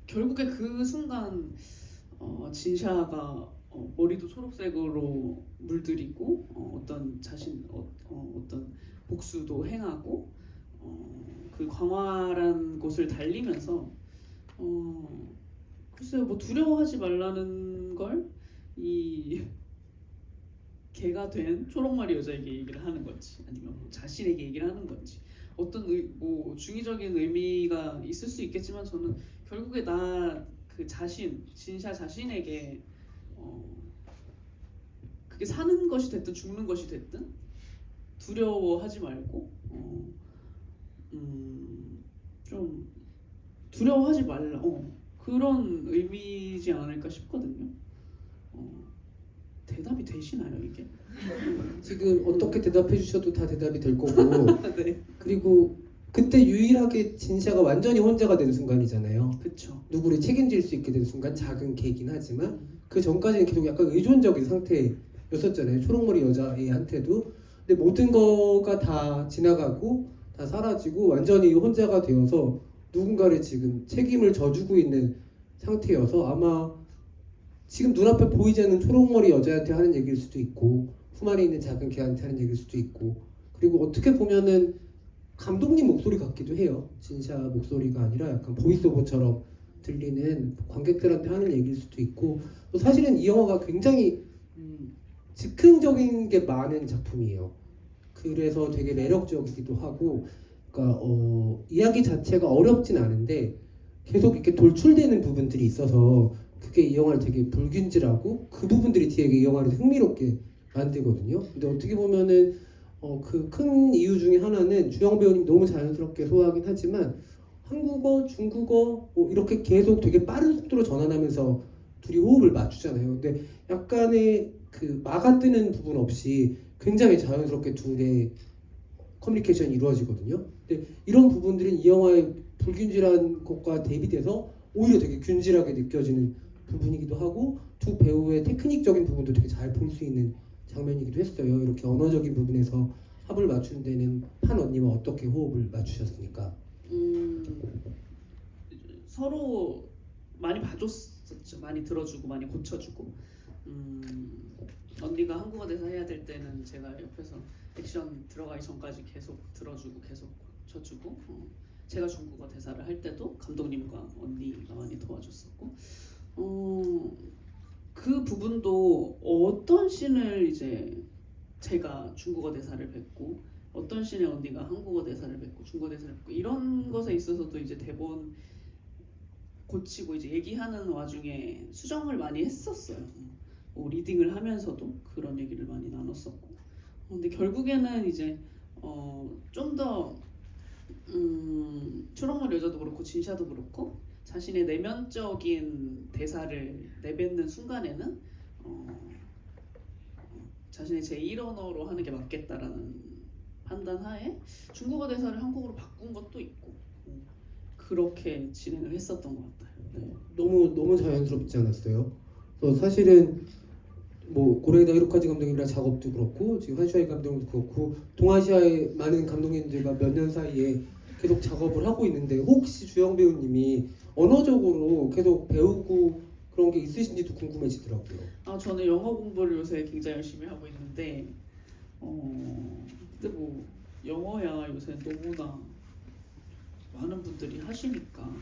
A: 결국에 그 순간 진샤가 머리도 초록색으로 물들이고 어떤 어떤 복수도 행하고 그 광활한 곳을 달리면서 글쎄요, 뭐 두려워하지 말라는 걸 이 개가 된 초록머리 여자에게 얘기를 하는 건지, 아니면 뭐 자신에게 얘기를 하는 건지, 어떤 뭐 중의적인 의미가 있을 수 있겠지만 저는 결국에 나 그 자신, 진샤 자신에게 그게 사는 것이 됐든 죽는 것이 됐든 두려워하지 말고 좀 두려워하지 말라, 그런 의미지 않을까 싶거든요. 대답이 되시나요 이게?
B: 지금 어떻게 대답해 주셔도 다 대답이 될 거고
A: 네,
B: 그리고 그때 유일하게 진샤가 완전히 혼자가 된 순간이잖아요.
A: 그렇죠.
B: 누구를 책임질 수 있게 된 순간, 작은 계긴 하지만 그 전까지는 계속 약간 의존적인 상태였었잖아요. 초록머리 여자애한테도. 근데 모든 거가 다 지나가고 다 사라지고 완전히 혼자가 되어서 누군가를 지금 책임을 져주고 있는 상태여서 아마 지금 눈앞에 보이지 않는 초록머리 여자한테 하는 얘기일 수도 있고, 품 안에 있는 작은 개한테 하는 얘기일 수도 있고, 그리고 어떻게 보면은 감독님 목소리 같기도 해요. 진샤 목소리가 아니라 약간 보이스오버처럼 들리는 관객들한테 하는 얘기일 수도 있고, 또 사실은 이 영화가 굉장히 즉흥적인 게 많은 작품이에요. 그래서 되게 매력적이기도 하고, 그러니까 이야기 자체가 어렵진 않은데 계속 이렇게 돌출되는 부분들이 있어서 그게 이 영화를 되게 불균질하고, 그 부분들이 뒤에 이 영화를 흥미롭게 만들거든요. 근데 어떻게 보면은 그 큰 이유 중에 하나는 주영 배우님 너무 자연스럽게 소화하긴 하지만 한국어, 중국어 이렇게 계속 되게 빠른 속도로 전환하면서 둘이 호흡을 맞추잖아요. 근데 약간의 그 막아뜨는 부분 없이 굉장히 자연스럽게 둘의 커뮤니케이션이 이루어지거든요. 근데 이런 부분들은 이 영화의 불균질한 것과 대비돼서 오히려 되게 균질하게 느껴지는 부분이기도 하고, 두 배우의 테크닉적인 부분도 되게 잘 볼 수 있는 장면이기도 했어요. 이렇게 언어적인 부분에서 합을 맞추는 데는 한 언니와 어떻게 호흡을 맞추셨습니까?
A: 서로 많이 봐줬었죠. 많이 들어주고 많이 고쳐주고. 언니가 한국어 대사 해야 될 때는 제가 옆에서 액션 들어가기 전까지 계속 들어주고 계속 고쳐주고, 제가 중국어 대사를 할 때도 감독님과 언니가 많이 도와줬었고, 그 부분도 어떤 씬을 이제 제가 중국어 대사를 뱉고 어떤 씬에 언니가 한국어 대사를 뱉고 중국어 대사를 뱉고 이런 것에 있어서도 이제 대본 고치고 이제 얘기하는 와중에 수정을 많이 했었어요. 리딩을 하면서도 그런 얘기를 많이 나눴었고, 근데 결국에는 이제 좀 더 초록머리 여자도 그렇고 진샤도 그렇고 자신의 내면적인 대사를 내뱉는 순간에는 자신의 제1언어로 하는 게 맞겠다라는 판단하에 중국어 대사를 한국어로 바꾼 것도 있고, 그렇게 진행을 했었던 것 같아요. 네.
B: 너무 자연스럽지 않았어요? 사실은 뭐 고레이다 히로카즈 감독님이랑 작업도 그렇고 지금 한슈아이 감독도 그렇고 동아시아의 많은 감독님들과 몇 년 사이에 계속 작업을 하고 있는데, 혹시 주영 배우님이 언어적으로 계속 배우고 그런 게 있으신지도 궁금해지더라고요.
A: 저는 영어 공부를 요새 굉장히 열심히 하고 있는데 근데 뭐 영어야 요새 너무나 많은 분들이 하시니까.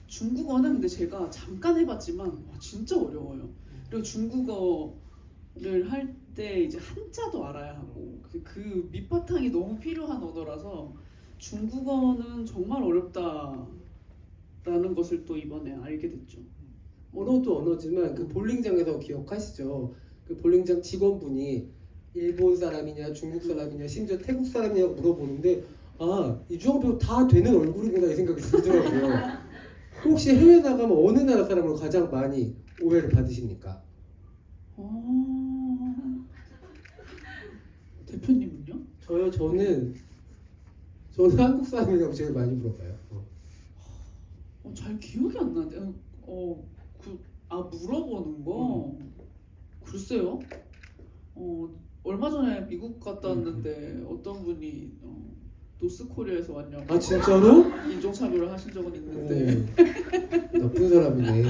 A: 중국어는 근데 제가 잠깐 해봤지만 진짜 어려워요. 그리고 중국어를 할 때 이제 한자도 알아야 하고 그 밑바탕이 너무 필요한 언어라서 중국어는 정말 어렵다라는 것을 또 이번에 알게 됐죠.
B: 언어도 언어지만 그 볼링장에서 기억하시죠? 그 볼링장 직원분이 일본 사람이냐 중국 사람이냐 심지어 태국 사람이냐고 물어보는데, 이 주영 배우 다 되는 얼굴이구나 이 생각이 들더라고요. 혹시 해외 나가면 어느 나라 사람으로 가장 많이 오해를 받으십니까?
A: 대표님은요?
B: 저는 한국 사람이라고 제일 많이 물어봐요.
A: 잘 기억이 안 나는데. 물어보는 거. 글쎄요. 얼마 전에 미국 갔다 왔는데 어떤 분이 노스코리아에서 왔냐고
B: 아 진짜로?
A: 인종차별을 하신 적은 있는데
B: 나쁜 사람이네.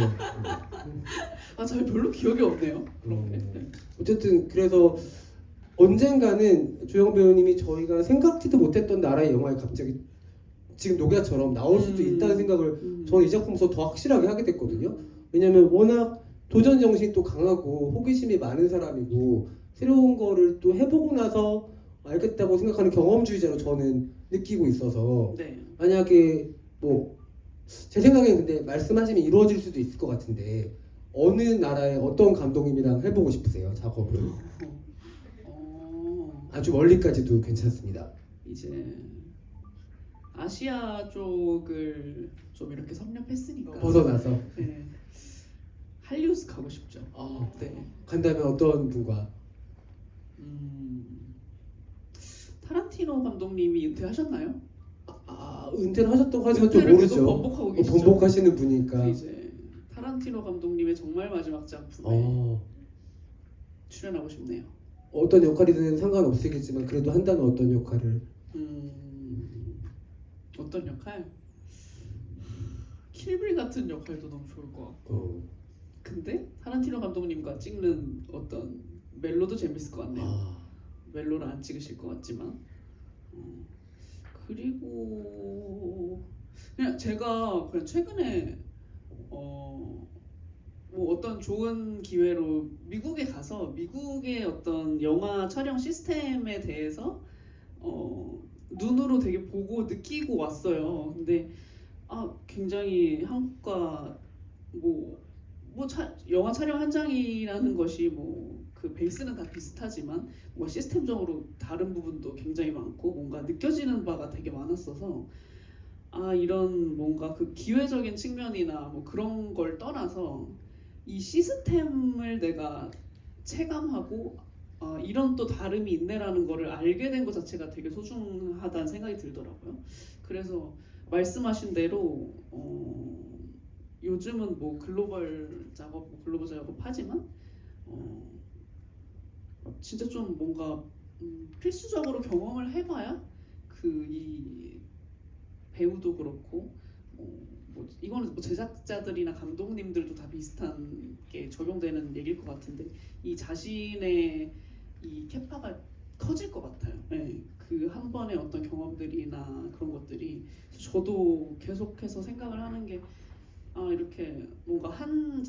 A: 잘 별로 기억이 없네요.
B: 어쨌든 그래서 언젠가는 조영 배우님이 저희가 생각지도 못했던 나라의 영화에 갑자기 지금 녹야처럼 나올 수도 있다는 생각을 저는 이 작품에서 더 확실하게 하게 됐거든요. 왜냐면 워낙 도전 정신이 또 강하고 호기심이 많은 사람이고 새로운 거를 또 해보고 나서 알겠다고 생각하는 경험주의자로 저는 느끼고 있어서
A: 네.
B: 만약에 뭐 제 생각엔 근데 말씀하시면 이루어질 수도 있을 것 같은데 어느 나라의 어떤 감독님이랑 해보고 싶으세요 작업을? 아주 멀리까지도 괜찮습니다.
A: 이제 아시아 쪽을 좀 이렇게 섭렵했으니까
B: 벗어나서
A: 네. 할리우드 가고 싶죠. 네.
B: 간다면 어떤 분과?
A: 타란티노 감독님이 은퇴하셨나요?
B: 은퇴를 하셨다고 하지만 또
A: 은퇴를 계속
B: 모르죠.
A: 번복하고 계시죠.
B: 번복하시는 분이니까.
A: 이제 타란티노 감독님의 정말 마지막 작품에 출연하고 싶네요.
B: 어떤 역할이든 상관없으겠지만 그래도 한다면 어떤 역할을?
A: 어떤 역할? 킬빌 같은 역할도 너무 좋을 것 같고. 근데 타란티노 감독님과 찍는 어떤 멜로도 재밌을 것 같네요. 멜로를 안 찍으실 것 같지만. 그리고 그냥 제가 그냥 최근에 뭐 어떤 좋은 기회로 미국에 가서 미국의 어떤 영화 촬영 시스템에 대해서 눈으로 되게 보고 느끼고 왔어요. 근데 굉장히 한국과 영화 촬영 현장이라는 것이 그 베이스는 다 비슷하지만 뭔가 시스템적으로 다른 부분도 굉장히 많고 뭔가 느껴지는 바가 되게 많았어서 이런 뭔가 그 기회적인 측면이나 뭐 그런 걸 떠나서 이 시스템을 내가 체감하고 이런 또 다름이 있네라는 거를 알게 된 것 자체가 되게 소중하다는 생각이 들더라고요. 그래서 말씀하신 대로 요즘은 뭐 글로벌 작업 하지만 진짜 좀 뭔가 필수적으로 경험을 해봐야 이 배우도 그렇고 이거는 뭐 제작자들이나 감독님들도 다 비슷한 게 적용되는 얘기일 것 같은데 이 자신의 이 캐파가 커질 것 같아요. 네, 그 한 번의 어떤 경험들이나 그런 것들이 저도 계속해서 생각을 하는 게 이렇게 뭔가 한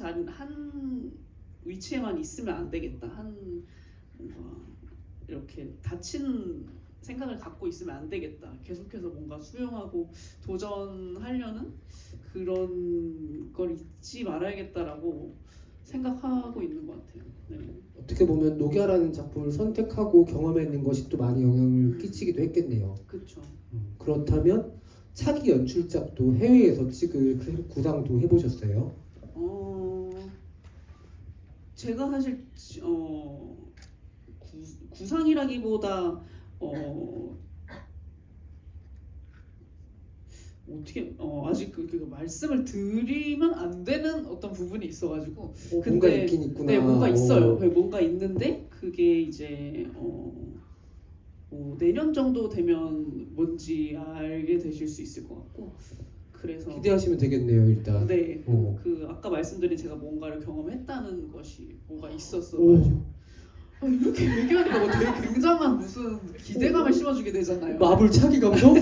A: 위치에만 있으면 안 되겠다. 뭔가 이렇게 닫힌 생각을 갖고 있으면 안 되겠다. 계속해서 뭔가 수용하고 도전하려는 그런 걸 잊지 말아야겠다라고 생각하고 있는 것 같아요. 네.
B: 어떻게 보면 녹야라는 작품을 선택하고 경험해낸 것이 또 많이 영향을 끼치기도 했겠네요.
A: 그렇죠.
B: 그렇다면 차기 연출작도 해외에서 찍을 구상도 해보셨어요?
A: 제가 사실 구상이라기보다 어떻게 아직 그 말씀을 드리면 안 되는 어떤 부분이 있어가지고
B: 뭔가 있긴 있구나.
A: 네, 뭔가 있어요. 뭔가 있는데 그게 이제 내년 정도 되면 뭔지 알게 되실 수 있을 것 같고 그래서
B: 기대하시면 되겠네요 일단.
A: 네, 그 아까 말씀드린 제가 뭔가를 경험했다는 것이 뭐가 있었어. 이렇게 얘기하니까 뭐 되게 굉장한 무슨 기대감을 심어주게 되잖아요.
B: 마블 차기 감독?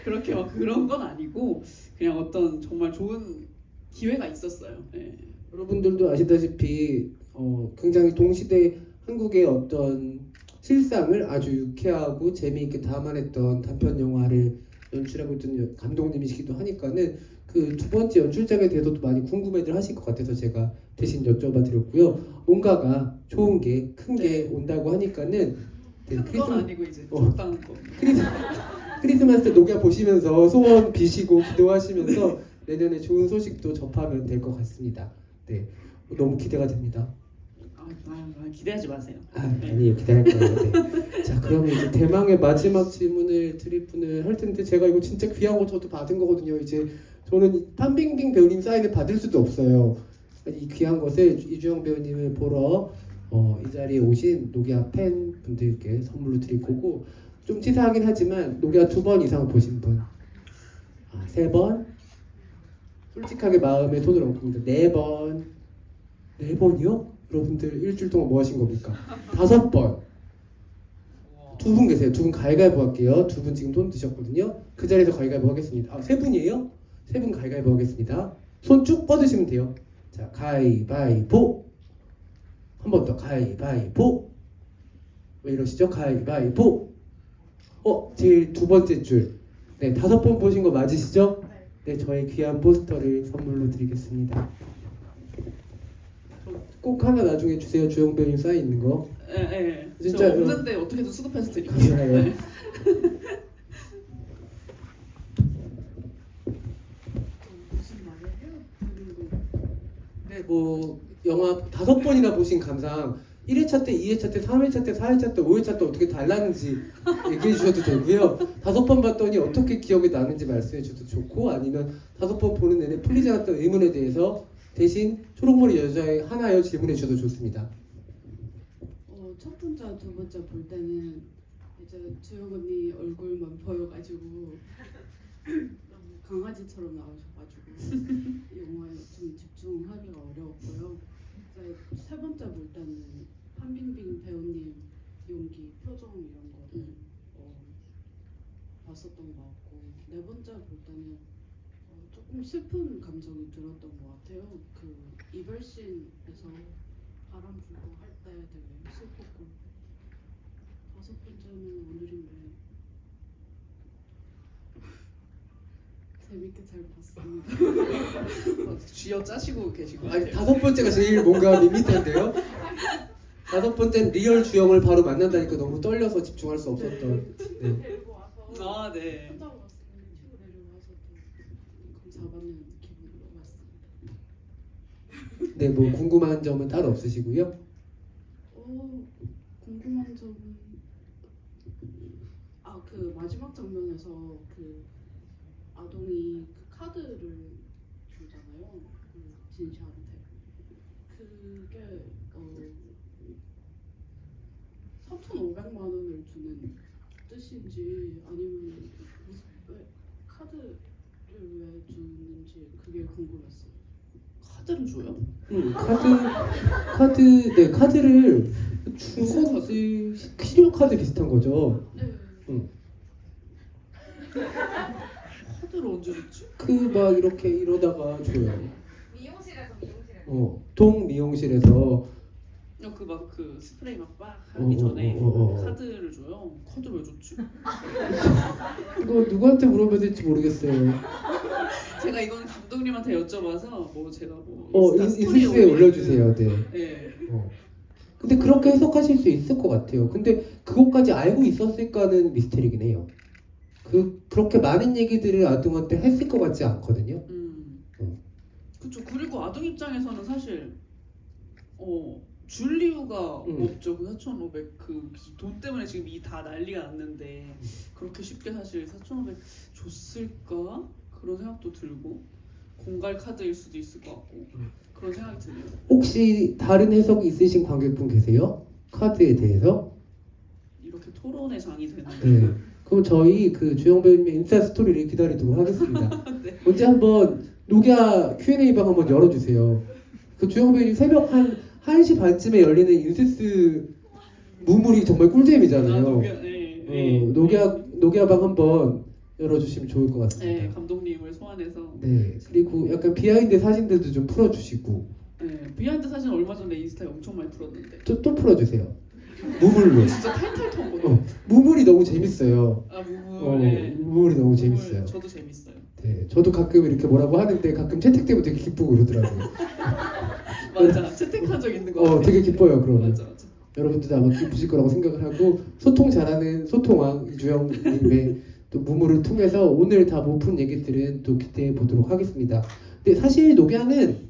A: 그렇게 막 그런 건 아니고 그냥 어떤 정말 좋은 기회가 있었어요. 네.
B: 여러분들도 아시다시피 굉장히 동시대 한국의 어떤 실상을 아주 유쾌하고 재미있게 담아냈던 단편 영화를 연출하고 있던 감독님이시기도 하니까는 그 두 번째 연출작에 대해서도 많이 궁금해들 하실 것 같아서 제가 대신 여쭤봐드렸고요. 뭔가가 좋은 게 큰 게 온다고 하니까는
A: 그건 아니고 이제 적당한 거.
B: 크리스마스 때 녹야 보시면서 소원 비시고 기도하시면서 내년에 좋은 소식도 접하면 될 것 같습니다. 네, 너무 기대가 됩니다.
A: 기대하지 마세요.
B: 아니요, 기대할 거예요. 네. 자, 그러면 이제 대망의 마지막 질문을 드릴 분을 할 텐데 제가 이거 진짜 귀한 거 저도 받은 거거든요. 이제 저는 판빙빙 배우님 사인을 받을 수도 없어요. 이 귀한 것을 이주영 배우님을 보러 이 자리에 오신 노기아 팬분들께 선물로 드릴 거고, 좀 치사하긴 하지만 노기아 2번 이상 보신 분, 3번, 솔직하게 마음에 손을 얹습니다. 4번, 4번이요? 여러분들 일주일 동안 뭐 하신 겁니까? 5번. 2분 계세요. 2분 가위가위보 할게요. 2분 지금 손 드셨거든요. 그 자리에서 가위가위보 하겠습니다. 3분이에요? 3분 가위가위보 하겠습니다. 손 쭉 뻗으시면 돼요. 자, 가위바위보. 한 번 더 가위바위보. 왜 이러시죠? 가위바위보. 제일 2번째 줄. 네, 5번 보신 거 맞으시죠? 네, 저의 귀한 포스터를 선물로 드리겠습니다. 꼭 하나 나중에 주세요. 주영 배우님 사인 있는 거.
A: 네.
B: 진짜,
A: 저 없는데 어떻게든 수급해서 드릴게요.
B: 감사해요.
A: 무슨 말을 해요?
B: 네, 뭐 영화 5번이나 보신 감상 1회차 때, 2회차 때, 3회차 때, 4회차 때, 5회차 때 어떻게 달랐는지 얘기해 주셔도 되고요. 5번 봤더니 어떻게 기억이 나는지 말씀해 주셔도 좋고, 아니면 5번 보는 내내 풀리지 않았던 의문에 대해서 대신 초록머리 여자에 하나여 질문해 주셔도 좋습니다.
E: 첫 번째, 두 번째 볼 때는 이제 주영 언니 얼굴만 보여가지고 너무 강아지처럼 나오셔가지고 이 영화에 좀 집중하기가 어려웠고요. 이제 세 번째 볼 때는 판빙빙 배우님 연기, 표정 이런 거를 봤었던 것 같고, 네 번째 볼 때는 조금 슬픈 감정이 들었던 것 같아요. 그 이별씬에서 바람 불고 할 때 되게 슬펐고, 다섯 번째는 오늘인데 재밌게 잘 봤습니다.
A: 쥐어 짜시고 계신 것
B: 아니,
A: 같아요.
B: 5번째가 제일 뭔가 밋밋한데요. 5번째는 리얼 주영을 바로 만난다니까 너무 떨려서 집중할 수 없었던. 네.
E: 데리고 와서
A: 네.
E: 혼자 왔으면 치고 내려와서 또 잡아낸 기분으로 왔습니다.
B: 네, 뭐 궁금한 점은 따로 없으시고요.
E: 궁금한 점은 그 마지막 장면에서 그 아동이 그 카드를 주잖아요. 그 진시한테. 그게 3,500만 원을 주는 뜻인지 아니면 왜 카드를 왜 주는지 그게 궁금했어요.
A: 카드를 줘요?
B: 네, 카드를 준 건지 신용카드 비슷한 거죠.
E: 네.
A: 카드를 언제 줬지?
B: 그 막 이렇게 이러다가 줘요.
F: 미용실에서
B: 동 미용실에서
A: 그 막 그 스프레이 막 하기 전에
B: 어.
A: 카드를 줘요. 카드 왜 줬지?
B: 이거 누구한테 물어봐야 될지 모르겠어요.
A: 제가 이건 감독님한테 여쭤봐서 뭐 제가 뭐
B: 인스타에
A: 스토리에
B: 올려주세요. 네.
A: 네.
B: 근데 그렇게 해석하실 수 있을 것 같아요. 근데 그것까지 알고 있었을까는 미스테리긴 해요. 그렇게 많은 얘기들을 아동한테 했을 것 같지 않거든요.
A: 그렇죠. 그리고 아동 입장에서는 사실 줄 이유가 없죠. 그 4,500 그 돈 때문에 지금 이 다 난리가 났는데 그렇게 쉽게 사실 4,500 줬을까 그런 생각도 들고, 공갈 카드일 수도 있을 것 같고 그런 생각이 드네요.
B: 혹시 다른 해석이 있으신 관객분 계세요? 카드에 대해서?
A: 이렇게 토론의 장이 되는.
B: 네. 그럼 저희 그 주영 배우님의 인스타 스토리를 기다리도록 하겠습니다.
A: 네.
B: 언제 한번 노기아 Q&A 방 한번 열어주세요. 그 주영 배우님 새벽 한 1시 반쯤에 열리는 인세스 무물이 정말 꿀잼이잖아요. 노기아 방 한번 열어주시면 좋을 것 같습니다.
A: 네, 감독님을 소환해서.
B: 네, 그리고 약간 비하인드 사진들도 좀 풀어주시고.
A: 네, 비하인드 사진 얼마 전에 인스타에 엄청 많이 풀었는데.
B: 또 풀어주세요. 무물로.
A: 진짜 탈탈 턴거든요.
B: 무물이 너무 재밌어요.
A: 무물. 네.
B: 무물이 너무
A: 무물,
B: 재밌어요.
A: 저도 재밌어요.
B: 네, 저도 가끔 이렇게 뭐라고 하는데 가끔 채택 때문에 되게 기쁘고 그러더라고요.
A: 맞아, 채택한 적 있는 거 같아요.
B: 되게 기뻐요 그러면.
A: 맞아.
B: 여러분들도 아마 기쁘실 거라고 생각을 하고, 소통 잘하는 소통왕 이주영님의 또 또 무무를 통해서 오늘 다 못 푼 얘기들은 또 기대해 보도록 하겠습니다. 근데 사실 녹야는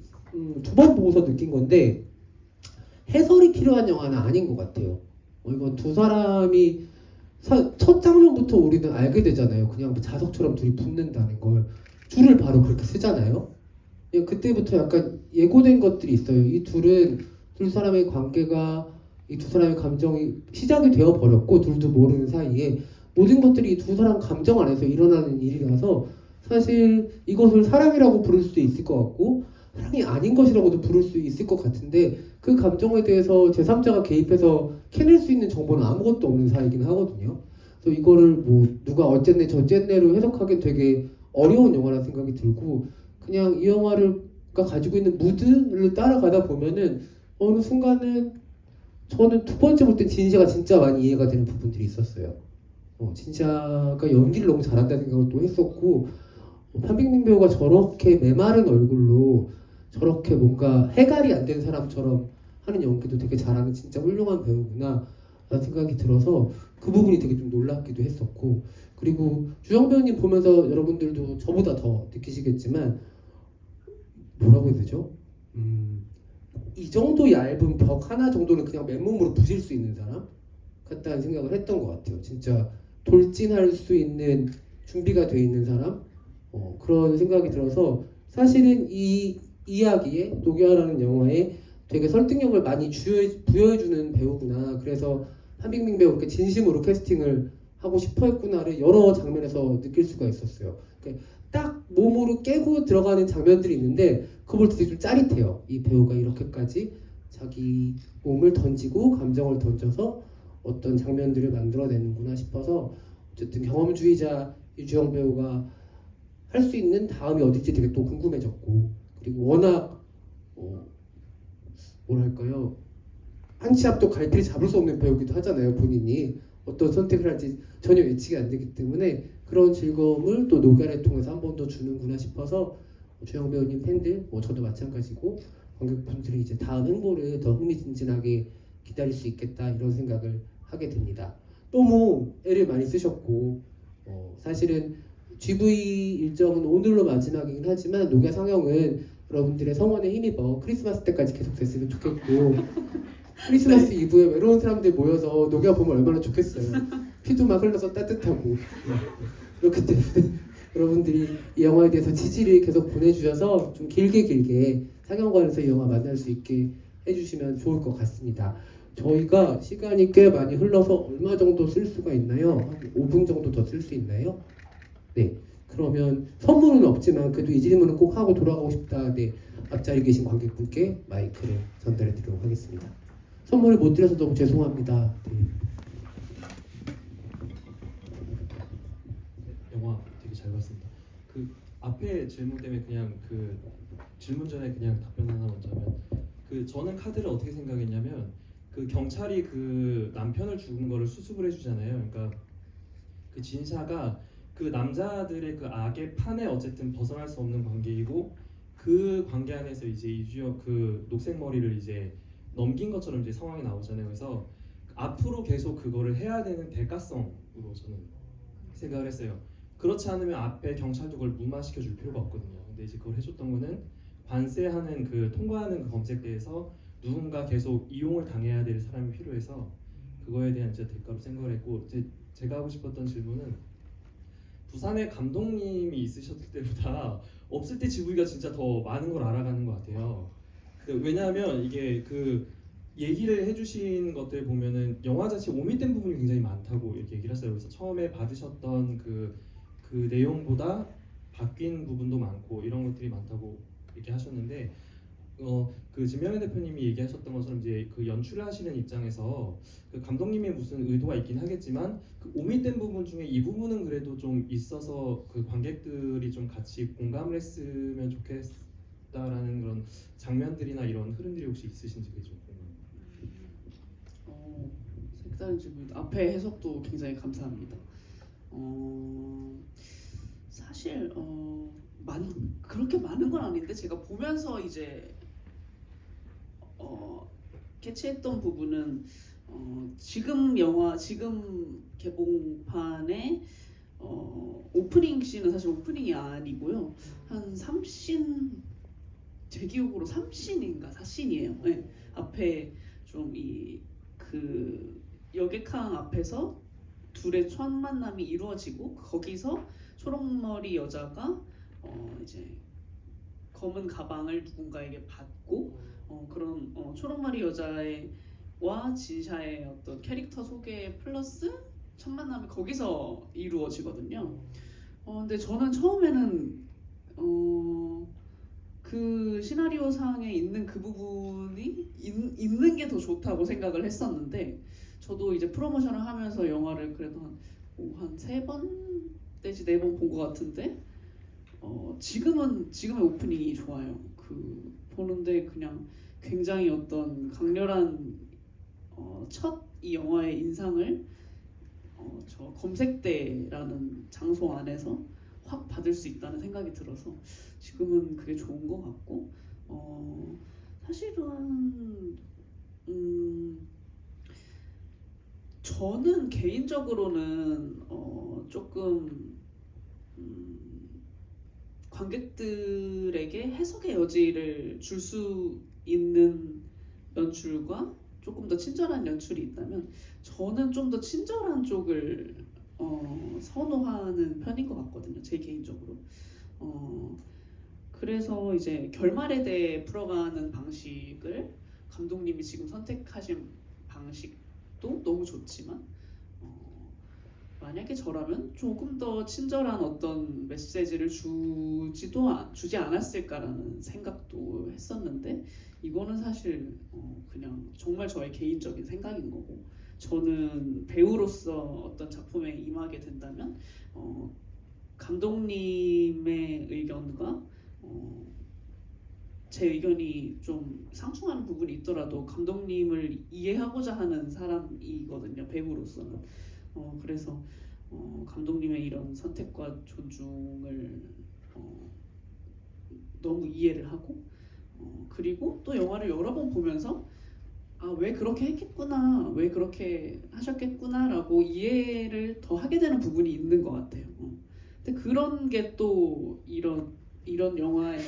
B: 두 번 보고서 느낀 건데 해설이 필요한 영화는 아닌 것 같아요. 이건 두 사람이 첫 장면부터 우리는 알게 되잖아요. 그냥 자석처럼 둘이 붙는다는 걸 줄을 바로 그렇게 쓰잖아요. 그때부터 약간 예고된 것들이 있어요. 이 둘은 두 사람의 관계가 이 두 사람의 감정이 시작이 되어 버렸고 둘도 모르는 사이에 모든 것들이 이 두 사람 감정 안에서 일어나는 일이라서 사실 이것을 사랑이라고 부를 수도 있을 것 같고 사랑이 아닌 것이라고도 부를 수 있을 것 같은데 그 감정에 대해서 제3자가 개입해서 캐낼 수 있는 정보는 아무것도 없는 사이긴 하거든요. 그래서 이거를 뭐 누가 어쨌네 저쨌네로 해석하기 되게 어려운 영화라는 생각이 들고 그냥 이 영화를 가지고 있는 무드를 따라가다 보면은 어느 순간은 저는 두 번째 볼 때 진시가 진짜 많이 이해가 되는 부분들이 있었어요. 진시가 연기를 너무 잘한다는 생각을 또 했었고 판빙빙 배우가 저렇게 메마른 얼굴로 저렇게 뭔가 해갈이 안 된 사람처럼 하는 연기도 되게 잘하는 진짜 훌륭한 배우구나 라는 생각이 들어서 그 부분이 되게 좀 놀랍기도 했었고 그리고 주영 배우님 보면서 여러분들도 저보다 더 느끼시겠지만 뭐라고 해야 되죠? 이 정도 얇은 벽 하나 정도는 그냥 맨몸으로 부실 수 있는 사람 같다는 생각을 했던 것 같아요. 진짜 돌진할 수 있는 준비가 돼 있는 사람 그런 생각이 들어서 사실은 이 이야기에 녹야라는 영화에 되게 설득력을 많이 부여해주는 배우구나. 그래서 한빙빙 배우 이렇게 진심으로 캐스팅을 하고 싶어했구나를 여러 장면에서 느낄 수가 있었어요. 그러니까 딱 몸으로 깨고 들어가는 장면들이 있는데 그거 볼 때 되게 좀 짜릿해요. 이 배우가 이렇게까지 자기 몸을 던지고 감정을 던져서 어떤 장면들을 만들어내는구나 싶어서 어쨌든 경험주의자 유주영 배우가 할 수 있는 다음이 어딜지 되게 또 궁금해졌고 그리고 워낙 뭐랄까요 한 치 앞도 갈피를 잡을 수 없는 배우기도 하잖아요. 본인이 어떤 선택을 할지 전혀 예측이 안 되기 때문에 그런 즐거움을 또 녹야를 통해서 한 번 더 주는구나 싶어서 주영 배우님 팬들 저도 마찬가지고 관객분들이 이제 다음 행보를 더 흥미진진하게 기다릴 수 있겠다 이런 생각을 하게 됩니다. 너무 애를 많이 쓰셨고 사실은 GV 일정은 오늘로 마지막이긴 하지만 녹야 상영은 여러분들의 성원에 힘입어 크리스마스 때까지 계속 됐으면 좋겠고 크리스마스 이브에 외로운 사람들 모여서 녹야 보면 얼마나 좋겠어요. 피도 막 흘러서 따뜻하고 그렇기 때문에 여러분들이 이 영화에 대해서 지지를 계속 보내주셔서 좀 길게 상영관에서 이 영화 만날 수 있게 해주시면 좋을 것 같습니다. 저희가 시간이 꽤 많이 흘러서 얼마 정도 쓸 수가 있나요? 한 5분 정도 더 쓸 수 있나요? 네. 그러면 선물은 없지만 그래도 이 질문은 꼭 하고 돌아가고 싶다. 네. 앞자리에 계신 관객분께 마이크를 전달해 드리도록 하겠습니다. 선물을 못 드려서 너무 죄송합니다. 네.
G: 영화 되게 잘 봤습니다. 그 앞에 질문 때문에 그냥 그 질문 전에 그냥 답변 하나 먼저 하면 저는 카드를 어떻게 생각했냐면 그 경찰이 그 남편을 죽은 거를 수습을 해주잖아요. 그러니까 그 진샤가 그 남자들의 그 악의 판에 어쨌든 벗어날 수 없는 관계이고 그 관계 안에서 이제 이주혁 그 녹색 머리를 이제 넘긴 것처럼 이제 상황이 나오잖아요. 그래서 앞으로 계속 그거를 해야 되는 대가성으로 저는 생각을 했어요. 그렇지 않으면 앞에 경찰도 그걸 무마시켜 줄 필요가 없거든요. 근데 이제 그걸 해줬던 거는 관세하는 그 통과하는 그 검색대에서 누군가 계속 이용을 당해야 될 사람이 필요해서 그거에 대한 이제 대가로 생각을 했고 제가 하고 싶었던 질문은 부산에 감독님이 있으셨을 때보다 없을 때 GV가 진짜 더 많은 걸 알아가는 것 같아요. 왜냐하면 이게 그 얘기를 해주신 것들 보면은 영화 자체 오밋된 부분이 굉장히 많다고 이렇게 얘기를 했어요. 그래서 처음에 받으셨던 그 내용보다 바뀐 부분도 많고 이런 것들이 많다고 이렇게 하셨는데 그 진명현 대표님이 얘기하셨던 것처럼 이제 그 연출을 하시는 입장에서 그 감독님의 무슨 의도가 있긴 하겠지만 그 오밋된 부분 중에 이 부분은 그래도 좀 있어서 그 관객들이 좀 같이 공감을 했으면 좋겠다라는 그런 장면들이나 이런 흐름들이 혹시 있으신지 그게 좀 궁금해요.
A: 색다른 질문. 앞에 해석도 굉장히 감사합니다. 사실 그렇게 많은 건 아닌데 제가 보면서 이제 캐치했던 부분은 지금 개봉판에 오프닝 씬은 사실 오프닝이 아니고요. 한 3씬 제 기억으로 3씬인가 4씬이에요. 네. 앞에 좀 그 여객항 앞에서 둘의 첫 만남이 이루어지고 거기서 초록머리 여자가 이제 검은 가방을 누군가에게 받고 그런 초록머리 여자와 진샤의 어떤 캐릭터 소개 플러스 첫 만남이 거기서 이루어지거든요. 근데 저는 처음에는 그 시나리오 상에 있는 그 부분이 있는 게 더 좋다고 생각을 했었는데 저도 이제 프로모션을 하면서 영화를 그래도 한 3번 내지 4번 본 것 같은데 지금의 오프닝이 좋아요. 그 보는데 그냥 굉장히 어떤 강렬한 첫 이 영화의 인상을 저 검색대라는 장소 안에서 확 받을 수 있다는 생각이 들어서 지금은 그게 좋은 것 같고 사실은 저는 개인적으로는 조금 관객들에게 해석의 여지를 줄 수 있는 연출과 조금 더 친절한 연출이 있다면 저는 좀 더 친절한 쪽을 선호하는 편인 것 같거든요. 제 개인적으로. 그래서 이제 결말에 대해 풀어가는 방식을 감독님이 지금 선택하신 방식도 너무 좋지만 만약에 저라면 조금 더 친절한 어떤 메시지를 주지 않았을까라는 생각도 했었는데 이거는 사실 그냥 정말 저의 개인적인 생각인 거고 저는 배우로서 어떤 작품에 임하게 된다면 감독님의 의견과 제 의견이 좀 상충하는 부분이 있더라도 감독님을 이해하고자 하는 사람이거든요. 배우로서는. 그래서 감독님의 이런 선택과 존중을 너무 이해를 하고 그리고 또 영화를 여러 번 보면서 왜 그렇게 했겠구나, 왜 그렇게 하셨겠구나라고 이해를 더 하게 되는 부분이 있는 것 같아요. 근데 그런 게 또 이런 영화의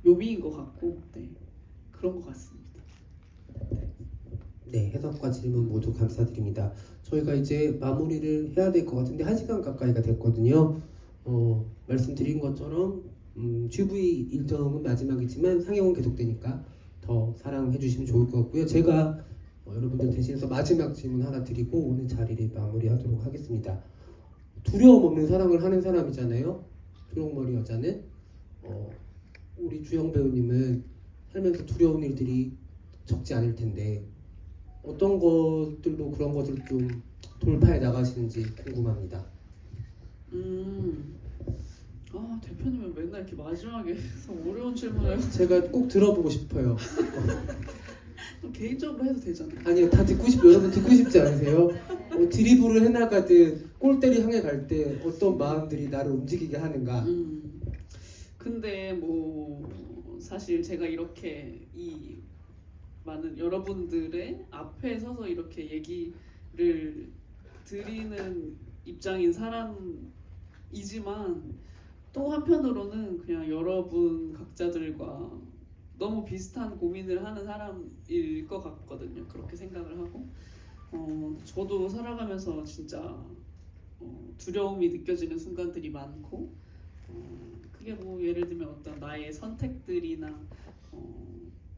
A: 묘미인 것 같고, 네, 그런 것 같습니다.
B: 네, 해석과 질문 모두 감사드립니다. 저희가 이제 마무리를 해야 될 것 같은데 1시간 가까이가 됐거든요. 말씀드린 것처럼 GV 일정은 마지막이지만 상영은 계속되니까 더 사랑해 주시면 좋을 것 같고요. 제가 여러분들 대신해서 마지막 질문 하나 드리고 오늘 자리를 마무리하도록 하겠습니다. 두려움 없는 사랑을 하는 사람이잖아요. 초록머리 여자는 우리 주영 배우님은 살면서 두려운 일들이 적지 않을 텐데 어떤 것들로 그런 것을 좀 돌파해 나가시는지 궁금합니다.
A: 대표님은 맨날 이렇게 마지막에 어려운 질문을
B: 제가 꼭 들어보고 싶어요.
A: 또 개인적으로 해도 되잖아요.
B: 아니요, 다 듣고 여러분 듣고 싶지 않으세요? 드리블을 해나가듯 골대를 향해 갈 때 어떤 마음들이 나를 움직이게 하는가?
A: 근데 뭐 사실 제가 이렇게 이 많은 여러분들의 앞에 서서 이렇게 얘기를 드리는 입장인 사람이지만 또 한편으로는 그냥 여러분 각자들과 너무 비슷한 고민을 하는 사람일 것 같거든요. 그렇게 생각을 하고 저도 살아가면서 진짜 두려움이 느껴지는 순간들이 많고 그게 뭐 예를 들면 어떤 나의 선택들이나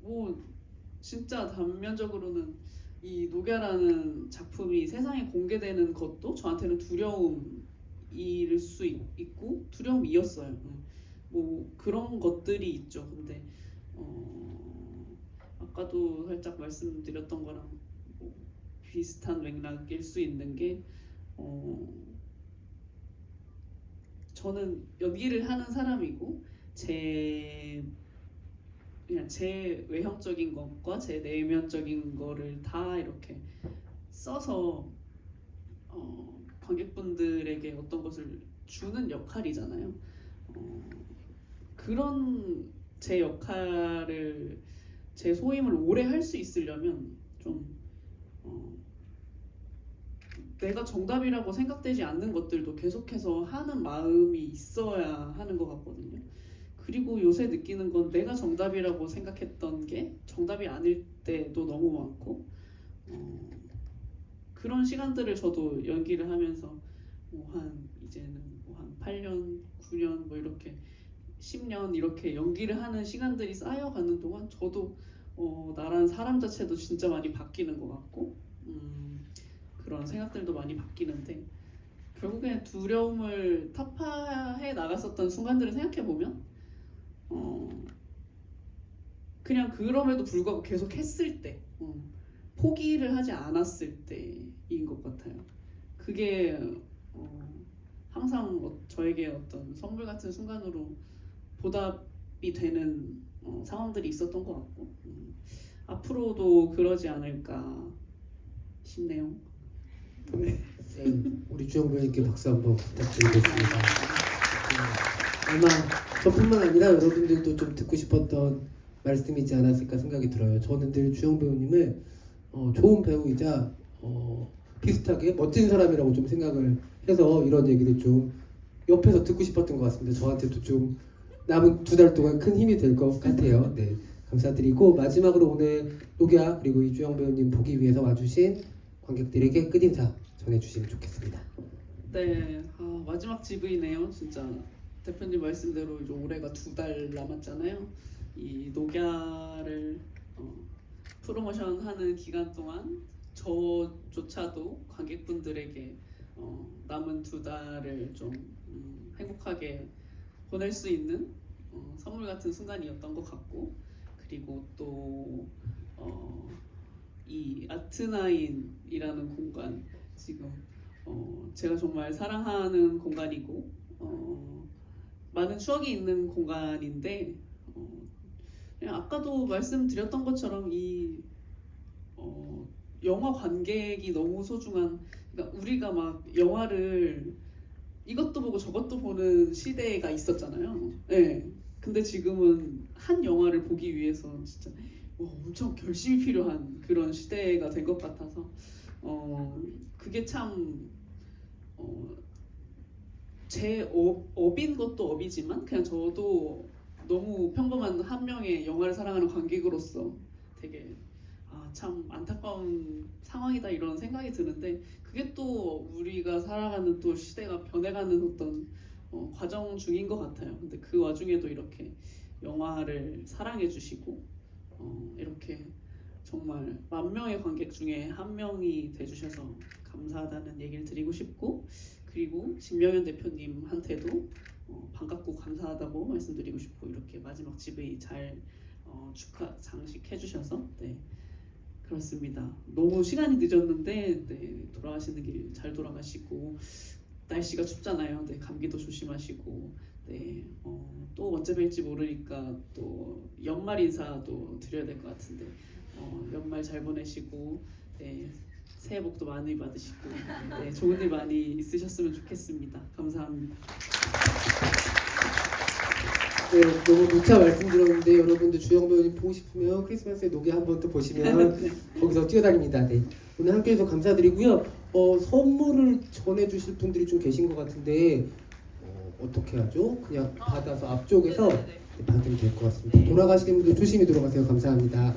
A: 뭐 진짜 단면적으로는 이 녹야라는 작품이 세상에 공개되는 것도 저한테는 두려움일 수 있고 두려움이었어요. 뭐 그런 것들이 있죠. 근데 아까도 살짝 말씀드렸던 거랑 뭐 비슷한 맥락일 수 있는 게 저는 연기를 하는 사람이고 그냥 제 외형적인 것과 제 내면적인 거를 다 이렇게 써서 관객분들에게 어떤 것을 주는 역할이잖아요. 그런 제 역할을 제 소임을 오래 할 수 있으려면 좀 내가 정답이라고 생각되지 않는 것들도 계속해서 하는 마음이 있어야 하는 것 같거든요. 그리고 요새 느끼는 건 내가 정답이라고 생각했던 게 정답이 아닐 때도 너무 많고 그런 시간들을 저도 연기를 하면서 이제는 한 8년, 9년 뭐 이렇게 10년 이렇게 연기를 하는 시간들이 쌓여가는 동안 저도 나라는 사람 자체도 진짜 많이 바뀌는 것 같고 그런 생각들도 많이 바뀌는데 결국엔 두려움을 타파해 나갔었던 순간들을 생각해 보면 그냥 그럼에도 불구하고 계속 했을 때 포기를 하지 않았을 때인 것 같아요. 그게 항상 저에게 어떤 선물 같은 순간으로 보답이 되는 상황들이 있었던 것 같고 앞으로도 그러지 않을까 싶네요. 네.
B: 네, 우리 주영 배우님께 박수 한번 부탁드리겠습니다. 아마 저뿐만 아니라 여러분들도 좀 듣고 싶었던 말씀이지 않았을까 생각이 들어요. 저는 늘 주영 배우님을 좋은 배우이자 비슷하게 멋진 사람이라고 좀 생각을 해서 이런 얘기를 좀 옆에서 듣고 싶었던 것 같습니다. 저한테도 좀 남은 2달 동안 큰 힘이 될 것 같아요. 네, 감사드리고 마지막으로 오늘 노기아 그리고 이주영 배우님 보기 위해서 와주신 관객들에게 끝인사 전해주시면 좋겠습니다.
A: 네, 마지막 GV네요. 진짜 대표님 말씀대로 이제 올해가 2달 남았잖아요. 이 노갸를 프로모션하는 기간 동안 저조차도 관객분들에게 남은 2달을 좀 행복하게 보낼 수 있는 선물 같은 순간이었던 것 같고 그리고 또 이 아트나인이라는 공간 지금 제가 정말 사랑하는 공간이고 많은 추억이 있는 공간인데 그냥 아까도 말씀드렸던 것처럼 이 영화 관객이 너무 소중한 그러니까 우리가 막 영화를 이것도 보고 저것도 보는 시대가 있었잖아요. 네. 근데 지금은 한 영화를 보기 위해서 진짜 엄청 결심이 필요한 그런 시대가 된 것 같아서 그게 참 제 업인 것도 업이지만 그냥 저도 너무 평범한 한 명의 영화를 사랑하는 관객으로서 되게 참 안타까운 상황이다 이런 생각이 드는데 그게 또 우리가 살아가는 또 시대가 변해가는 어떤 과정 중인 것 같아요. 근데 그 와중에도 이렇게 영화를 사랑해 주시고 이렇게 정말 10,000명의 관객 중에 한 명이 돼주셔서 감사하다는 얘기를 드리고 싶고 그리고 김명현 대표님한테도 반갑고 감사하다고 말씀드리고 싶고 이렇게 마지막 GV 잘 축하 장식해 주셔서 네 그렇습니다. 너무 시간이 늦었는데 네, 돌아가시는 길 잘 돌아가시고 날씨가 춥잖아요. 네, 감기도 조심하시고 네, 또 언제 뵐지 모르니까 또 연말 인사도 드려야 될 것 같은데 연말 잘 보내시고 네, 새해 복도 많이 받으시고 네, 좋은 일 많이 있으셨으면 좋겠습니다. 감사합니다.
B: 네, 너무 누차 말씀드렸는데 여러분들 주영 배우님 보고 싶으면 크리스마스에 노기 한번 또 보시면 거기서 뛰어다닙니다. 네, 오늘 함께해서 감사드리고요. 선물을 전해주실 분들이 좀 계신 것 같은데 어떻게 하죠? 그냥 받아서 앞쪽에서 받으면 될 것 같습니다. 돌아가시는 분들 조심히 돌아가세요. 감사합니다.